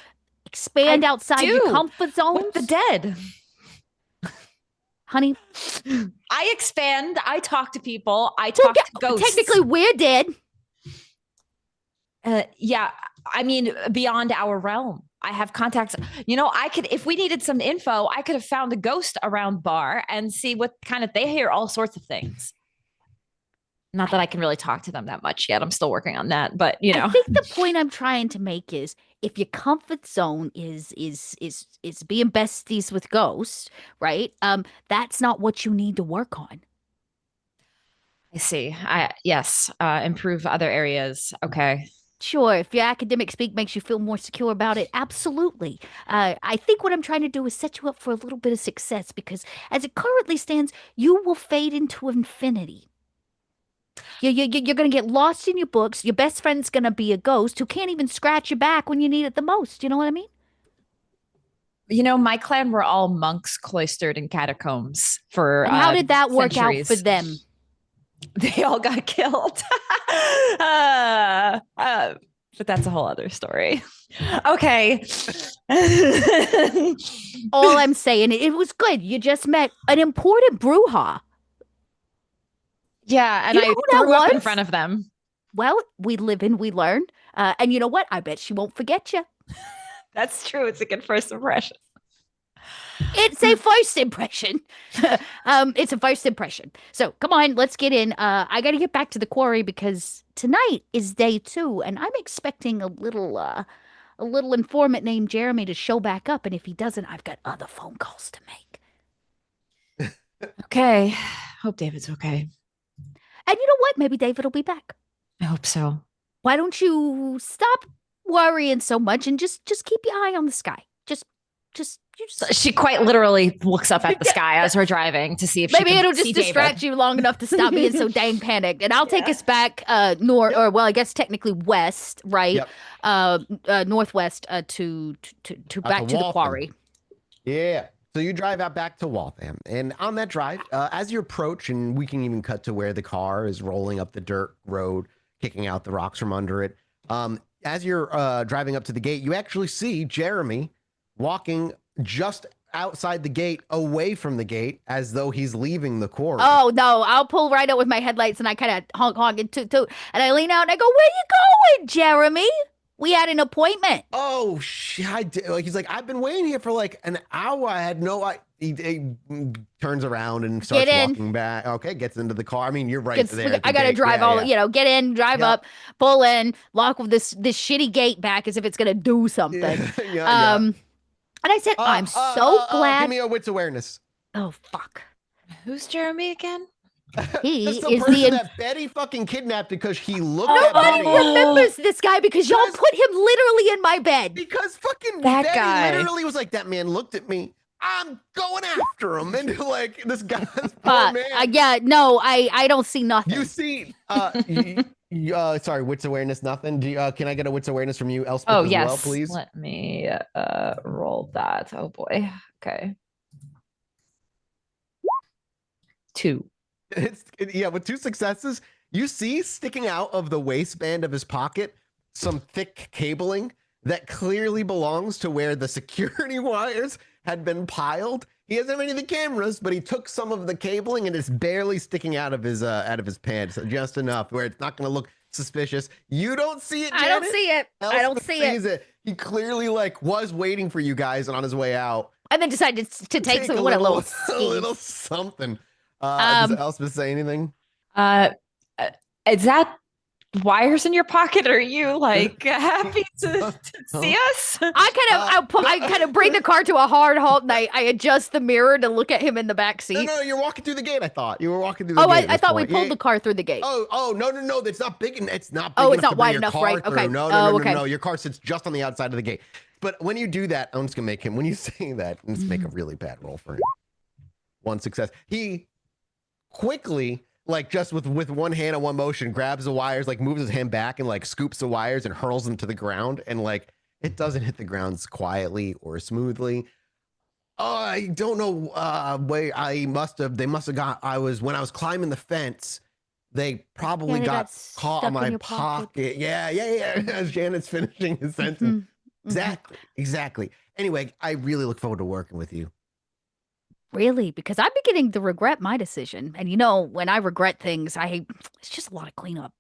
B: expand outside your comfort zones.
C: With the dead.
B: Honey,
C: I expand. I talk to people. I talk to ghosts.
B: Technically, we're dead.
C: Yeah, I mean, beyond our realm. I have contacts. You know, I could, if we needed some info, I could have found a ghost around bar and see what kind of, they hear all sorts of things. Not that I can really talk to them that much yet. I'm still working on that, but you know.
B: I think the point I'm trying to make is if your comfort zone is being besties with ghosts, right? That's not what you need to work on.
C: I see. Yes, improve other areas. Okay.
B: Sure, if your academic speak makes you feel more secure about it, absolutely. I think what I'm trying to do is set you up for a little bit of success because as it currently stands, you will fade into infinity. You're going to get lost in your books. Your best friend's going to be a ghost who can't even scratch your back when you need it the most. You know what I mean?
C: You know, my clan were all monks cloistered in catacombs for
B: And how did that work out for
C: centuries.
B: them?
C: They all got killed. But that's a whole other story. Okay.
B: All I'm saying, it was good. You just met an important Bruja.
C: Yeah, and
B: You know
C: I
B: who that
C: threw up in
B: was?
C: front of them.
B: Well, we live and we learn. And you know what? I bet she won't forget you.
C: That's true. It's a good first impression.
B: It's a first impression. It's a first impression. So come on, let's get in. I got to get back to the quarry because tonight is day 2, and I'm expecting a little informant named Jeremy to show back up. And if he doesn't, I've got other phone calls to make.
C: Okay. Hope David's okay.
B: And you know what? Maybe David will be back.
C: I hope so.
B: Why don't you stop worrying so much and just keep your eye on the sky? Just
C: She quite literally looks up at the sky as we're driving to see if
B: maybe
C: she can
B: it'll just
C: see
B: distract
C: David.
B: you long enough to stop being so dang panicked. And I'll take us back north, or well, I guess technically west, right?
A: Yep.
B: Northwest to back to the
A: Waltham.
B: quarry.
A: Yeah. So you drive out back to Waltham, and on that drive, as you approach, and we can even cut to where the car is rolling up the dirt road, kicking out the rocks from under it. As you're driving up to the gate, you actually see Jeremy walking just outside the gate, away from the gate, as though he's leaving the quarry.
B: Oh no! I'll pull right up with my headlights, and I kind of honk and toot, and I lean out and I go, "Where you going, Jeremy? We had an appointment."
A: Oh shit! Like he's like, I've been waiting here for like an hour. I had no. He turns around and starts walking back. Okay, gets into the car. I mean, you're right there.
B: I gotta drive get in, drive up, pull in, lock this shitty gate back as if it's gonna do something. And I said, I'm so glad.
A: Give me a wits awareness.
B: Oh fuck!
C: Who's Jeremy again?
B: He
A: That's the
B: is
A: person
B: the.
A: that Betty fucking kidnapped because he looked
B: Nobody
A: at Betty.
B: remembers this guy because y'all put him literally in my bed.
A: Because fucking
C: That
A: Betty
C: guy.
A: literally was like, that man looked at me. I'm going after him. And like, this guy's poor man.
B: Yeah, no, I don't see nothing.
A: You see, sorry, wits awareness, nothing. Can I get a wits awareness from you, Elspeth,
C: Oh,
A: as
C: yes.
A: well, please?
C: Let me roll that. Oh, boy. Okay. 2.
A: With 2 successes, you see sticking out of the waistband of his pocket some thick cabling that clearly belongs to where the security wires had been piled. He doesn't have any of the cameras, but he took some of the cabling and it's barely sticking out of his pants, just enough where it's not going to look suspicious. You don't see it, Janet.
B: I don't see it. I don't
A: Elspeth
B: see
A: sees
B: it.
A: He clearly was waiting for you guys and on his way out.
B: And then decided to take some
A: a
B: little
A: little something. Does Elspeth say anything?
C: Is that wires in your pocket? Are you like happy to see us?
B: I kind of bring the car to a hard halt and I adjust the mirror to look at him in the back seat.
A: No, you're walking through the gate. I thought you were walking through the gate.
B: I thought we pulled the car through the gate.
A: Oh, no. It's not big. It's not big.
B: Oh, it's
A: enough
B: not
A: to bring
B: wide
A: your
B: enough,
A: car
B: right?
A: through.
B: Okay.
A: No. Your car sits just on the outside of the gate. But when you do that, I'm just gonna make him. When you say that, let's make a really bad roll for him. 1 success. He quickly, just with one hand and one motion, grabs the wires, moves his hand back and scoops the wires and hurls them to the ground, and it doesn't hit the ground quietly or smoothly. I don't know. They must have when I was climbing the fence, they probably got caught on my pocket. Yeah. As Janet's finishing his sentence. Exactly. Anyway, I really look forward to working with you.
B: Really? Because I'm beginning to regret my decision. And when I regret things, it's just a lot of cleanup.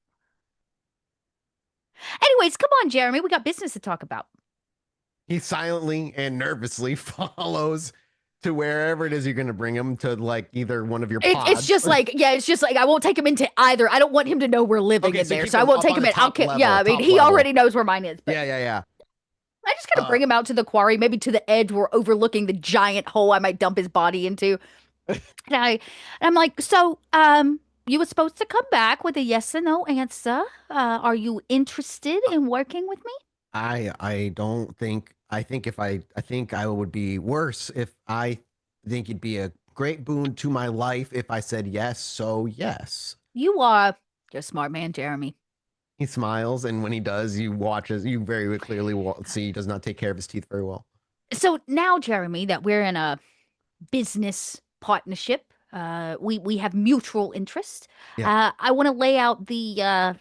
B: Anyway, Anyways, come on, Jeremy. We got business to talk about.
A: He silently and nervously follows to wherever it is you're going to bring him to, like either one of your pods.
B: It's just like, I won't take him into either. I don't want him to know we're living
A: Okay,
B: in
A: so
B: there,
A: keep
B: so I
A: him
B: won't
A: up
B: take
A: on
B: him
A: the
B: in. I'll
A: top
B: yeah, I mean,
A: top
B: he
A: level.
B: already knows where mine is. But
A: Yeah.
B: I just gotta bring him out to the quarry, maybe to the edge where overlooking the giant hole I might dump his body into. And I'm like, so, you were supposed to come back with a yes or no answer. Are you interested in working with me?
A: I don't think I think if I think I would be worse if I think it'd be a great boon to my life if I said yes, so yes.
B: You're a smart man, Jeremy.
A: He smiles, and when he does, you very clearly see he does not take care of his teeth very well.
B: So now, Jeremy, that we're in a business partnership, we have mutual interest.
A: Yeah.
B: I want to lay out the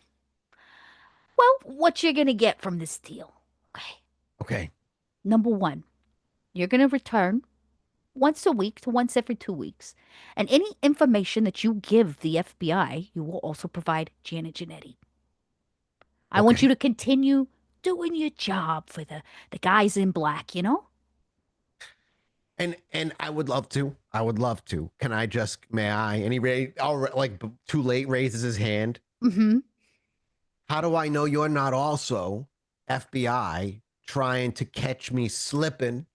B: what you're gonna get from this deal. Okay.
A: Okay.
B: Number one, you're gonna return once a week to once every 2 weeks, and any information that you give the FBI, you will also provide Janet Janetti. I want
A: Okay.
B: you to continue doing your job for the guys in black, you know?
A: And I would love to. I would love to. Can I just may I? And too late raises his hand.
B: Mm-hmm.
A: How do I know you're not also FBI trying to catch me slipping?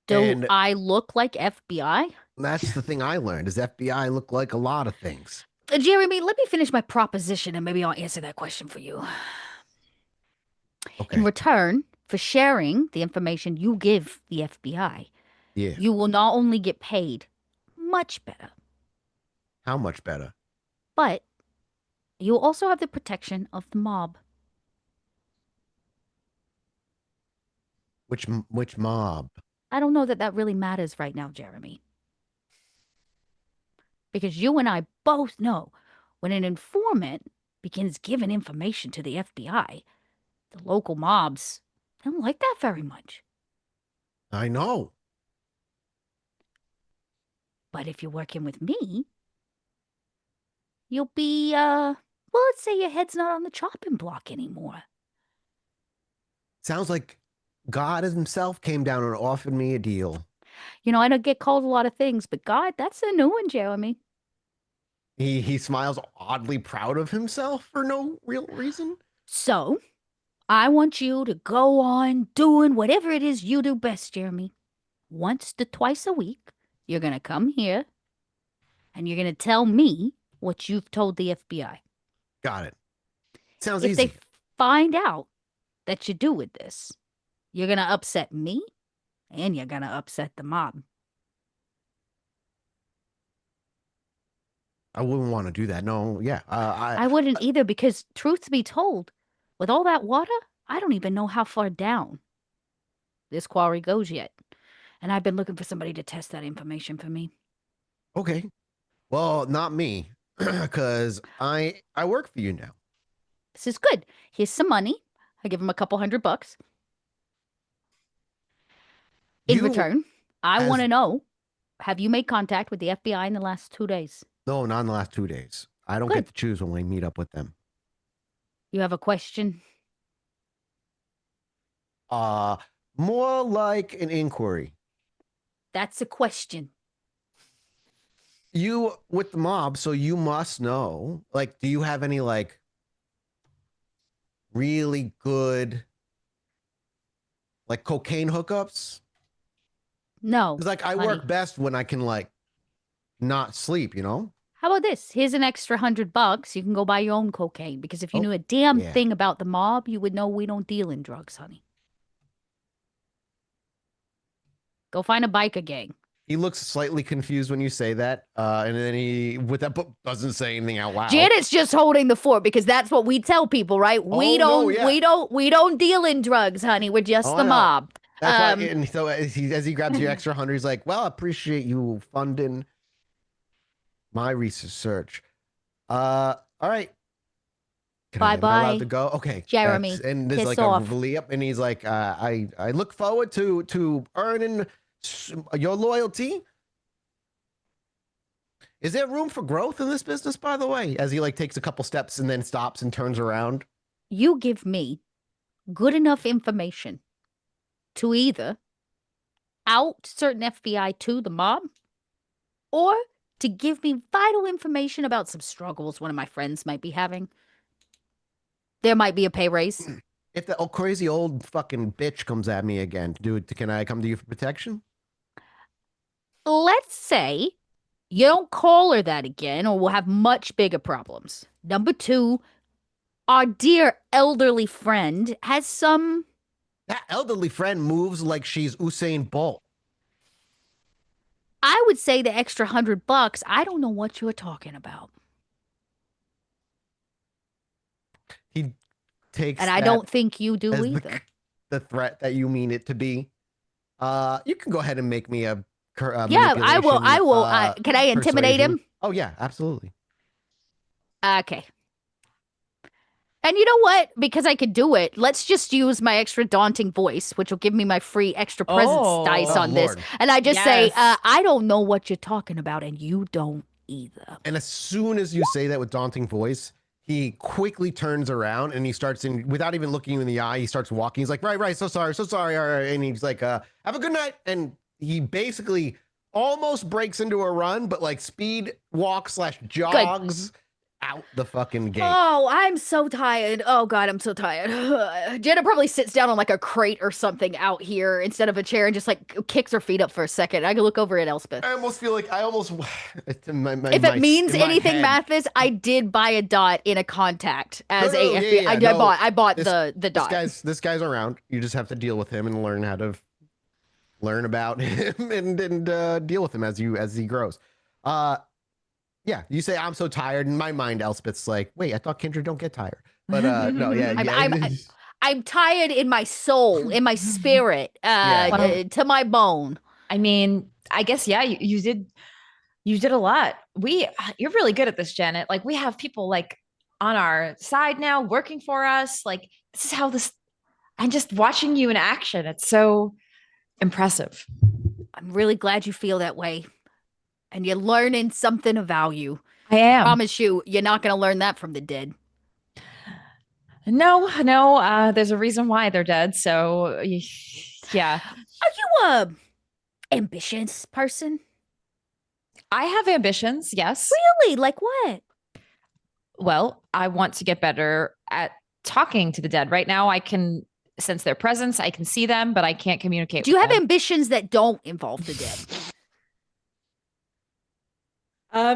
B: Do
A: And
B: I look like FBI?
A: that's the thing I learned is FBI look like a lot of things.
B: Jeremy, let me finish my proposition and maybe I'll answer that question for you.
A: Okay.
B: In return for sharing the information you give the FBI,
A: Yeah.
B: you will not only get paid much better,
A: How much better?
B: but you will also have the protection of the mob.
A: Which mob?
B: I don't know that that really matters right now, Jeremy. Because you and I both know when an informant begins giving information to the FBI, the local mobs don't like that very much.
A: I know.
B: But if you're working with me, you'll be, let's say your head's not on the chopping block anymore.
A: Sounds like God himself came down and offered me a deal.
B: You know, I don't get called a lot of things, but God, that's a new one, Jeremy.
A: He smiles oddly proud of himself for no real reason.
B: So, I want you to go on doing whatever it is you do best, Jeremy. Once to twice a week, you're going to come here and you're going to tell me what you've told the FBI.
A: Got it. Sounds
B: If
A: easy.
B: they find out that you do with this, you're going to upset me and you're going to upset the mob.
A: I wouldn't want to do that. No, yeah.
B: I wouldn't either because, truth be told, with all that water, I don't even know how far down this quarry goes yet. And I've been looking for somebody to test that information for me.
A: Okay. Well, not me, because I work for you now.
B: This is good. Here's some money. I give him a couple $100. In
A: You-
B: return, I
A: as-
B: want to know, have you made contact with the FBI in the last 2 days?
A: No, not in the last 2 days. I don't
B: Good.
A: get to choose when we meet up with them.
B: You have a question?
A: More like an inquiry.
B: That's a question.
A: You with the mob, so you must know. Like, do you have any like really good like cocaine hookups?
B: No.
A: Because like I
B: honey.
A: work best when I can like not sleep, you know?
B: How about this? Here's an extra $100. You can go buy your own cocaine because if you
A: Oh,
B: knew a damn
A: yeah.
B: thing about the mob, you would know we don't deal in drugs, honey. Go find a biker gang.
A: He looks slightly confused when you say that. And then he with that book doesn't say anything out loud.
B: Janet's just holding the fort because that's what we tell people, right? We
A: Oh, no,
B: don't
A: yeah.
B: we don't deal in drugs, honey. We're just
A: Oh,
B: the
A: I know.
B: mob.
A: That's why, and so as he grabs your extra 100, he's like, "Well, I appreciate you funding my research." All right. Am I
B: Bye-bye,
A: allowed to go? Okay,
B: Jeremy.
A: and there's
B: Piss
A: like
B: off.
A: a relief, and he's like, "I look forward to earning your loyalty." Is there room for growth in this business, by the way? As he like takes a couple steps and then stops and turns around.
B: you give me good enough information to either out certain FBI to the mob or to give me vital information about some struggles one of my friends might be having. There might be a pay raise.
A: If the crazy old fucking bitch comes at me again, can I come to you for protection?
B: Let's say you don't call her that again, or we'll have much bigger problems. Number two, our dear elderly friend has some.
A: That elderly friend moves like she's Usain Bolt.
B: I would say the extra $100. I don't know what you're talking about.
A: He takes
B: And I
A: that
B: don't think you do
A: as
B: either.
A: the threat that you mean it to be. You can go ahead and make me a
B: Yeah, I will. Can I intimidate
A: persuasion.
B: him?
A: Oh yeah, absolutely.
B: Okay. And you know what? Because I could do it, let's just use my extra daunting voice, which will give me my free extra presence dice
A: Oh,
B: on
A: Lord.
B: this. And I just say,
C: Yes.
B: I don't know what you're talking about, and you don't either.
A: And as soon as you say that with daunting voice, he quickly turns around and he starts without even looking you in the eye, he starts walking. He's like, right, so sorry. All right. And he's like, have a good night. And he basically almost breaks into a run, but like speed walk / jogs out the fucking gate.
B: Oh, I'm so tired. Oh God, I'm so tired. Jenna probably sits down on like a crate or something out here instead of a chair and just like kicks her feet up for a second. I can look over at Elspeth.
A: I almost feel like
B: If it means anything, Mathis, I did buy a dot in a contact as a FBI. I bought the dot.
A: This guy's around. You just have to deal with him and learn how to learn about him and deal with him as he grows. Yeah, you say I'm so tired. In my mind, Elspeth's like, wait, I thought Kindred don't get tired. But no, yeah,
B: I'm tired in my soul, in my spirit, to my bone.
C: I mean, I guess you did a lot. You're really good at this, Janet. Like we have people like on our side now working for us. Like this is how this. And just watching you in action, it's so impressive.
B: I'm really glad you feel that way. And you're learning something of value.
C: I am.
B: I promise you, you're not going to learn that from the dead.
C: No. There's a reason why they're dead. So, yeah.
B: Are you a ambitious person?
C: I have ambitions. Yes.
B: Really? Like what?
C: Well, I want to get better at talking to the dead. Right now, I can sense their presence. I can see them, but I can't communicate.
B: Do you have ambitions that don't involve the dead?
C: I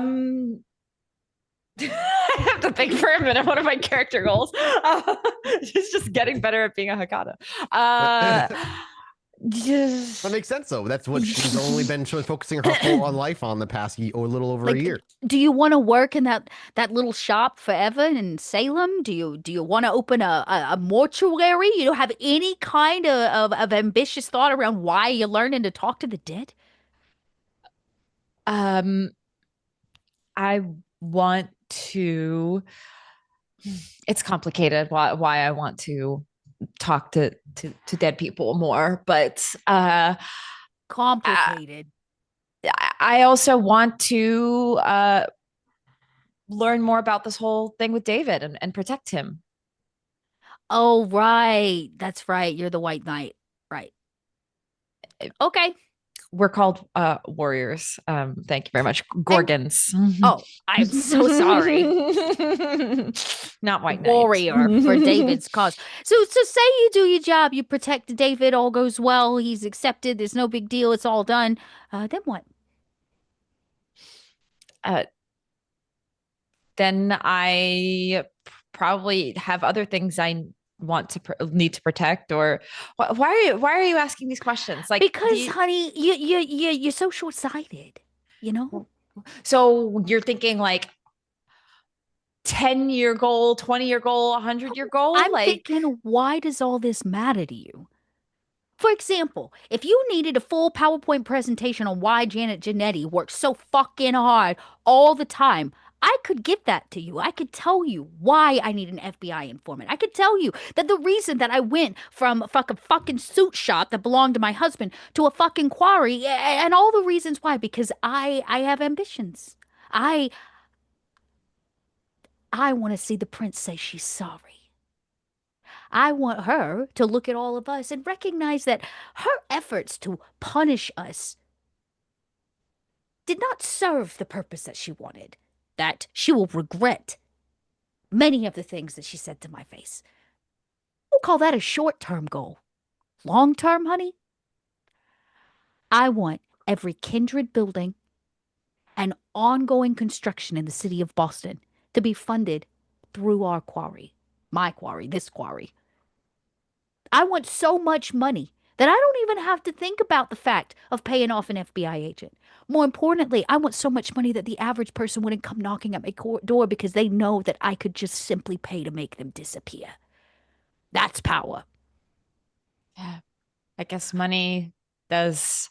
C: have to think for a minute. What are my character goals? Just getting better at being a Hakata.
A: That makes sense, though. That's what she's only been focusing her whole on life on the past or a little over a year.
B: Do you want to work in that little shop forever in Salem? Do you want to open a mortuary? You don't have any kind of ambitious thought around why you're learning to talk to the dead?
C: I want to. It's complicated why I want to talk to dead people more, but
B: complicated.
C: I also want to learn more about this whole thing with David and protect him.
B: Oh, right. That's right. You're the White Knight. Right. Okay.
C: We're called warriors. Thank you very much. Gorgons.
B: Oh, I'm so sorry.
C: Not White Knight.
B: Warrior for David's cause. So say you do your job, you protect David, all goes well, he's accepted, there's no big deal, it's all done. Then what?
C: Then I probably have other things I want to need to protect. Or why are you asking these questions? Like,
B: because honey, you're so short-sighted, you know.
C: So you're thinking like 10-year goal, 20-year goal, 100-year goal.
B: I'm thinking, why does all this matter to you? For example, if you needed a full PowerPoint presentation on why Janet Janetti works so fucking hard all the time, I could give that to you. I could tell you why I need an FBI informant. I could tell you that the reason that I went from a fucking suit shop that belonged to my husband to a fucking quarry and all the reasons why, because I have ambitions. I want to see the prince say she's sorry. I want her to look at all of us and recognize that her efforts to punish us did not serve the purpose that she wanted, that she will regret many of the things that she said to my face. We'll call that a short-term goal. Long-term, honey, I want every Kindred building and ongoing construction in the city of Boston to be funded through our quarry, my quarry, this quarry. I want so much money that I don't even have to think about the fact of paying off an FBI agent. More importantly, I want so much money that the average person wouldn't come knocking at my door because they know that I could just simply pay to make them disappear. That's power.
C: Yeah. I guess money does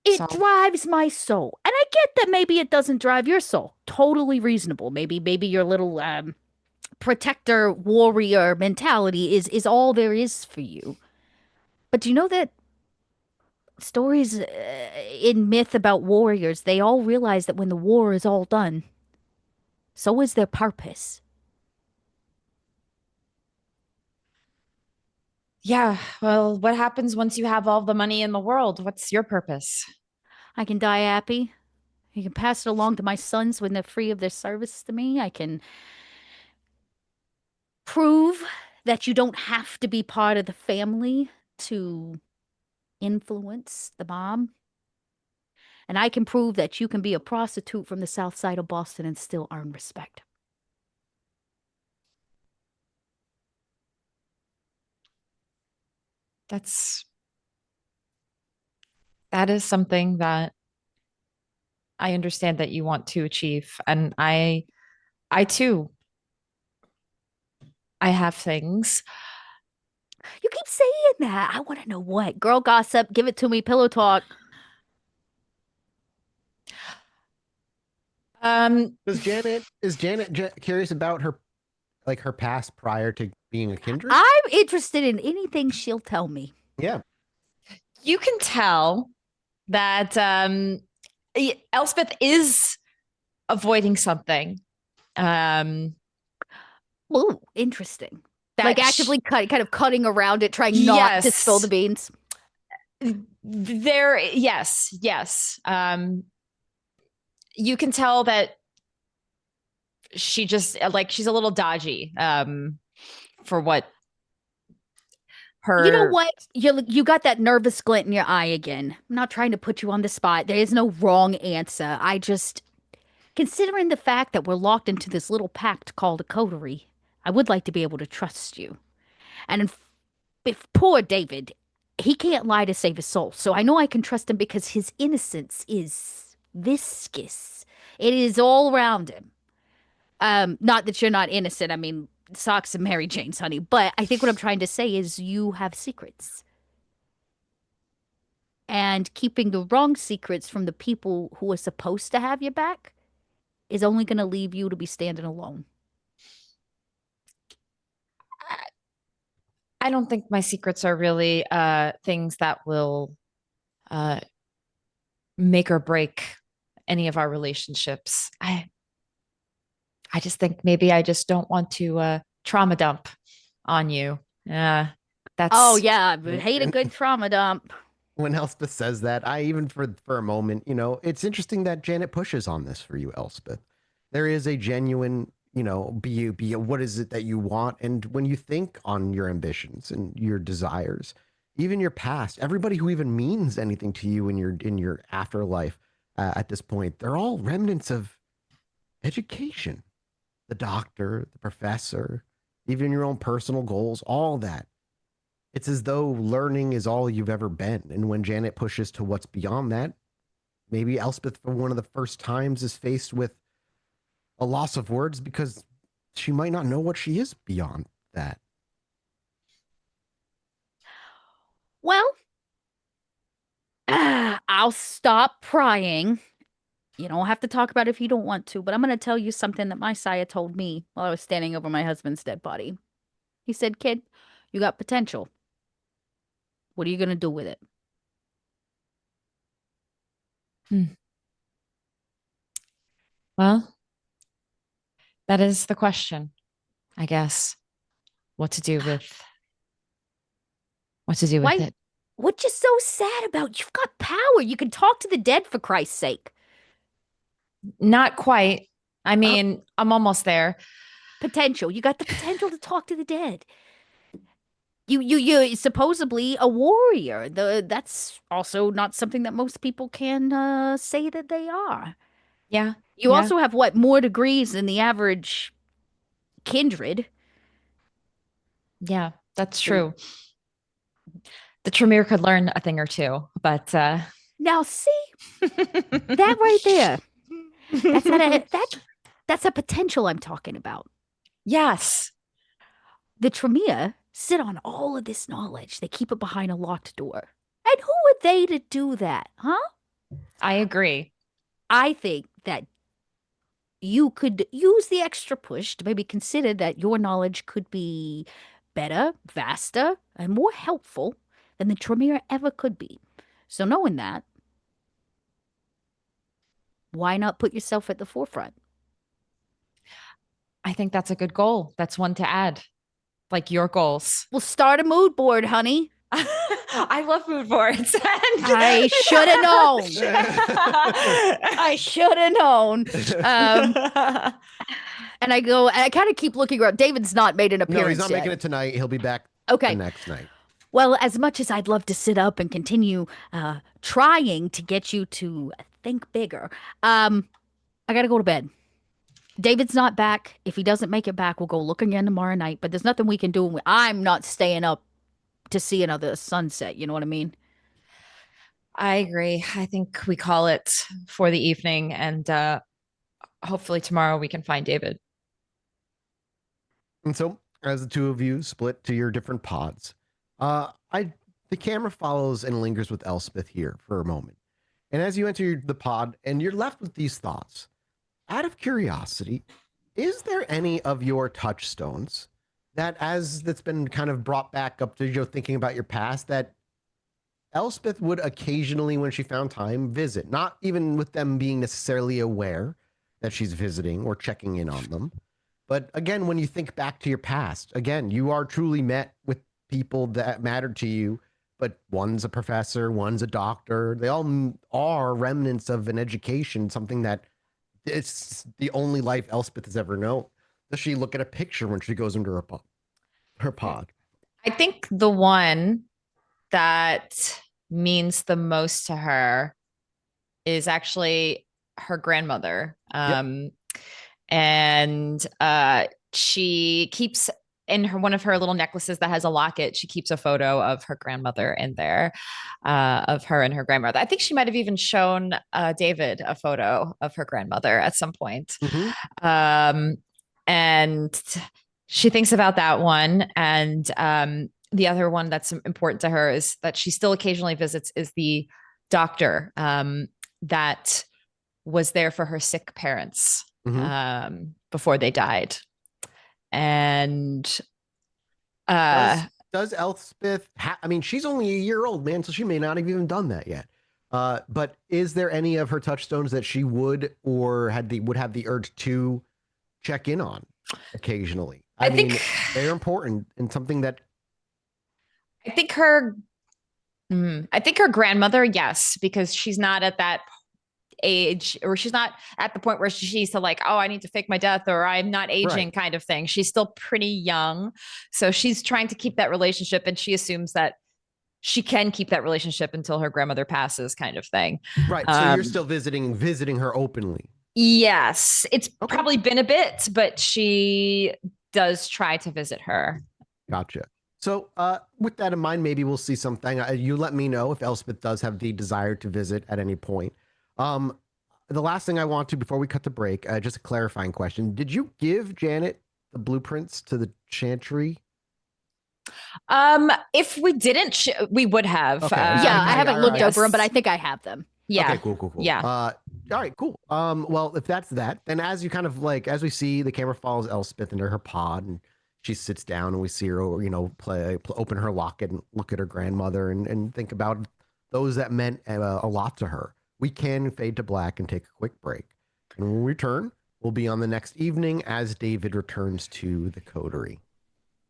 B: It
C: solve.
B: drives my soul. And I get that maybe it doesn't drive your soul. Totally reasonable. Maybe your little protector warrior mentality is all there is for you. But do you know that stories in myth about warriors, they all realize that when the war is all done, so is their purpose.
C: Yeah. Well, what happens once you have all the money in the world? What's your purpose?
B: I can die happy. I can pass it along to my sons when they're free of their service to me. I can prove that you don't have to be part of the family to influence the mom. And I can prove that you can be a prostitute from the south side of Boston and still earn respect.
C: That is something that I understand that you want to achieve. And I too, I have things.
B: You keep saying that. I want to know what. Girl gossip, give it to me, pillow talk.
A: Is Janet curious about her her past prior to being a Kindred?
B: I'm interested in anything she'll tell me.
A: Yeah.
C: You can tell that Elspeth is avoiding something.
B: Ooh, interesting.
C: That
B: Like actively kind of cutting around it, trying not to spill the beans.
C: Yes. You can tell that she just she's a little dodgy for what her.
B: You know what? You got that nervous glint in your eye again. I'm not trying to put you on the spot. There is no wrong answer. I just, considering the fact that we're locked into this little pact called a coterie, I would like to be able to trust you. And if poor David, he can't lie to save his soul. So I know I can trust him because his innocence is viscous. It is all around him. Not that you're not innocent. I mean, socks and Mary Jane's, honey. But I think what I'm trying to say is you have secrets. And keeping the wrong secrets from the people who are supposed to have your back is only going to leave you to be standing alone.
C: I don't think my secrets are really things that will make or break any of our relationships. I just think maybe I just don't want to trauma dump on you. Yeah, that's.
B: Oh yeah, I hate a good trauma dump.
A: When Elspeth says that, I even for a moment, it's interesting that Janet pushes on this for you, Elspeth. There is a genuine, be what is it that you want, and when you think on your ambitions and your desires, even your past, everybody who even means anything to you in your afterlife at this point, they're all remnants of education. The doctor, the professor, even your own personal goals, all that. It's as though learning is all you've ever been. And when Janet pushes to what's beyond that, maybe Elspeth, for one of the first times, is faced with a loss of words because she might not know what she is beyond that.
B: Well, I'll stop prying. You don't have to talk about it if you don't want to, but I'm going to tell you something that my sire told me while I was standing over my husband's dead body. He said, "Kid, you got potential. What are you going to do with it?"
C: Well, that is the question, I guess. what to do with
B: Why?
C: it.
B: What you so sad about? You've got power. You can talk to the dead, for Christ's sake.
C: Not quite. I mean, I'm almost there.
B: Potential. You got the potential to talk to the dead. You're supposedly a warrior. That's also not something that most people can say that they are.
C: Yeah.
B: You
C: Yeah.
B: also have what, more degrees than the average kindred.
C: Yeah, that's true. The Tremere could learn a thing or two, but
B: Now see that right there. That's a potential I'm talking about.
C: yes.
B: The Tremere sit on all of this knowledge. They keep it behind a locked door. And who are they to do that, huh?
C: I agree.
B: I think that you could use the extra push to maybe consider that your knowledge could be better, vaster, and more helpful than the Tremere ever could be. So knowing that, why not put yourself at the forefront?
C: I think that's a good goal. That's one to add, like your goals.
B: We'll start a mood board, honey.
C: I love mood boards.
B: I should have known. I should have known. And I kind of keep looking around. David's not made an appearance
A: No, he's not
B: yet.
A: making it tonight. He'll be back
B: Okay.
A: the next night.
B: Well, as much as I'd love to sit up and continue trying to get you to think bigger, I got to go to bed. David's not back. If he doesn't make it back, we'll go look again tomorrow night. But there's nothing we can do. I'm not staying up to see another sunset. You know what I mean?
C: I agree. I think we call it for the evening, and hopefully tomorrow we can find David.
A: And so, as the two of you split to your different pods, the camera follows and lingers with Elspeth here for a moment. And as you enter the pod, and you're left with these thoughts, out of curiosity, is there any of your touchstones that's been kind of brought back up to thinking about your past that Elspeth would occasionally, when she found time, visit? Not even with them being necessarily aware that she's visiting or checking in on them. But again, when you think back to your past, again, you are truly met with people that mattered to you, but one's a professor, one's a doctor. They all are remnants of an education, something that it's the only life Elspeth has ever known. Does she look at a picture when she goes into her pod?
C: I think the one that means the most to her is actually her grandmother. And she keeps in one of her little necklaces that has a locket. She keeps a photo of her grandmother in there, of her and her grandmother. I think she might have even shown David a photo of her grandmother at some point.
A: Mm-hmm.
C: And she thinks about that one. And the other one that's important to her is that she still occasionally visits is the doctor that was there for her sick parents before they died. And
A: does Elspeth I mean, she's only a year old, man, so she may not have even done that yet. But is there any of her touchstones that she would have the urge to check in on occasionally? I mean, they're important and something that
C: I think her grandmother, yes, because she's not at that age, or she's not at the point where she's to like, oh, I need to fake my death, or I'm not aging kind of thing. She's still pretty young. So she's trying to keep that relationship, and she assumes that she can keep that relationship until her grandmother passes, kind of thing.
A: Right. So you're still visiting her openly.
C: Yes. It's probably been a bit, but she does try to visit her.
A: Gotcha. So with that in mind, maybe we'll see something. You let me know if Elspeth does have the desire to visit at any point. The last thing I want to, before we cut the break, just a clarifying question. Did you give Janet the blueprints to the chantry?
C: If we didn't, we would have.
A: Okay.
B: I haven't looked over them, but I think I have them.
C: Yeah.
A: Okay, cool.
C: Yeah.
A: All right, cool. Well, if that's that, then as you kind of as we see, the camera follows Elspeth into her pod, and she sits down, and we see her, open her locket and look at her grandmother and think about those that meant a lot to her. We can fade to black and take a quick break. And when we return, we'll be on the next evening as David returns to the coterie.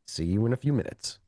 A: See you in a few minutes.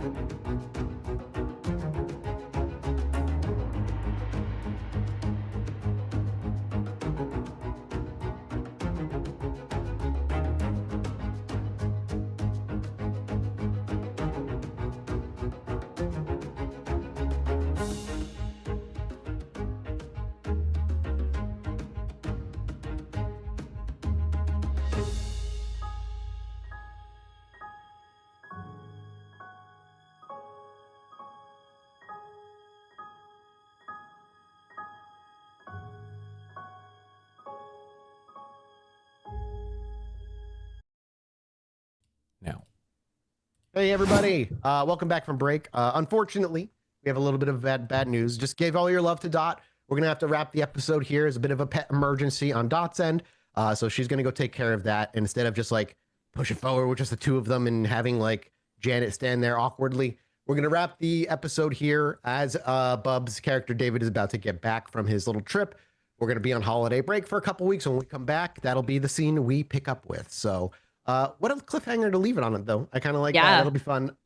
F: Now,
A: Hey everybody, welcome back from break. Unfortunately, we have a little bit of bad news. Just gave all your love to Dot. We're gonna have to wrap the episode here. It's a bit of a pet emergency on Dot's end, so she's gonna go take care of that instead of just like pushing forward with just the two of them and having like Janet stand there awkwardly. We're gonna wrap the episode here as Bub's character David is about to get back from his little trip. We're gonna be on holiday break for a couple weeks. When we come back, that'll be the scene we pick up with. So. What a cliffhanger to leave it on it, though. I kind of like that.
C: Yeah.
A: That'll be fun.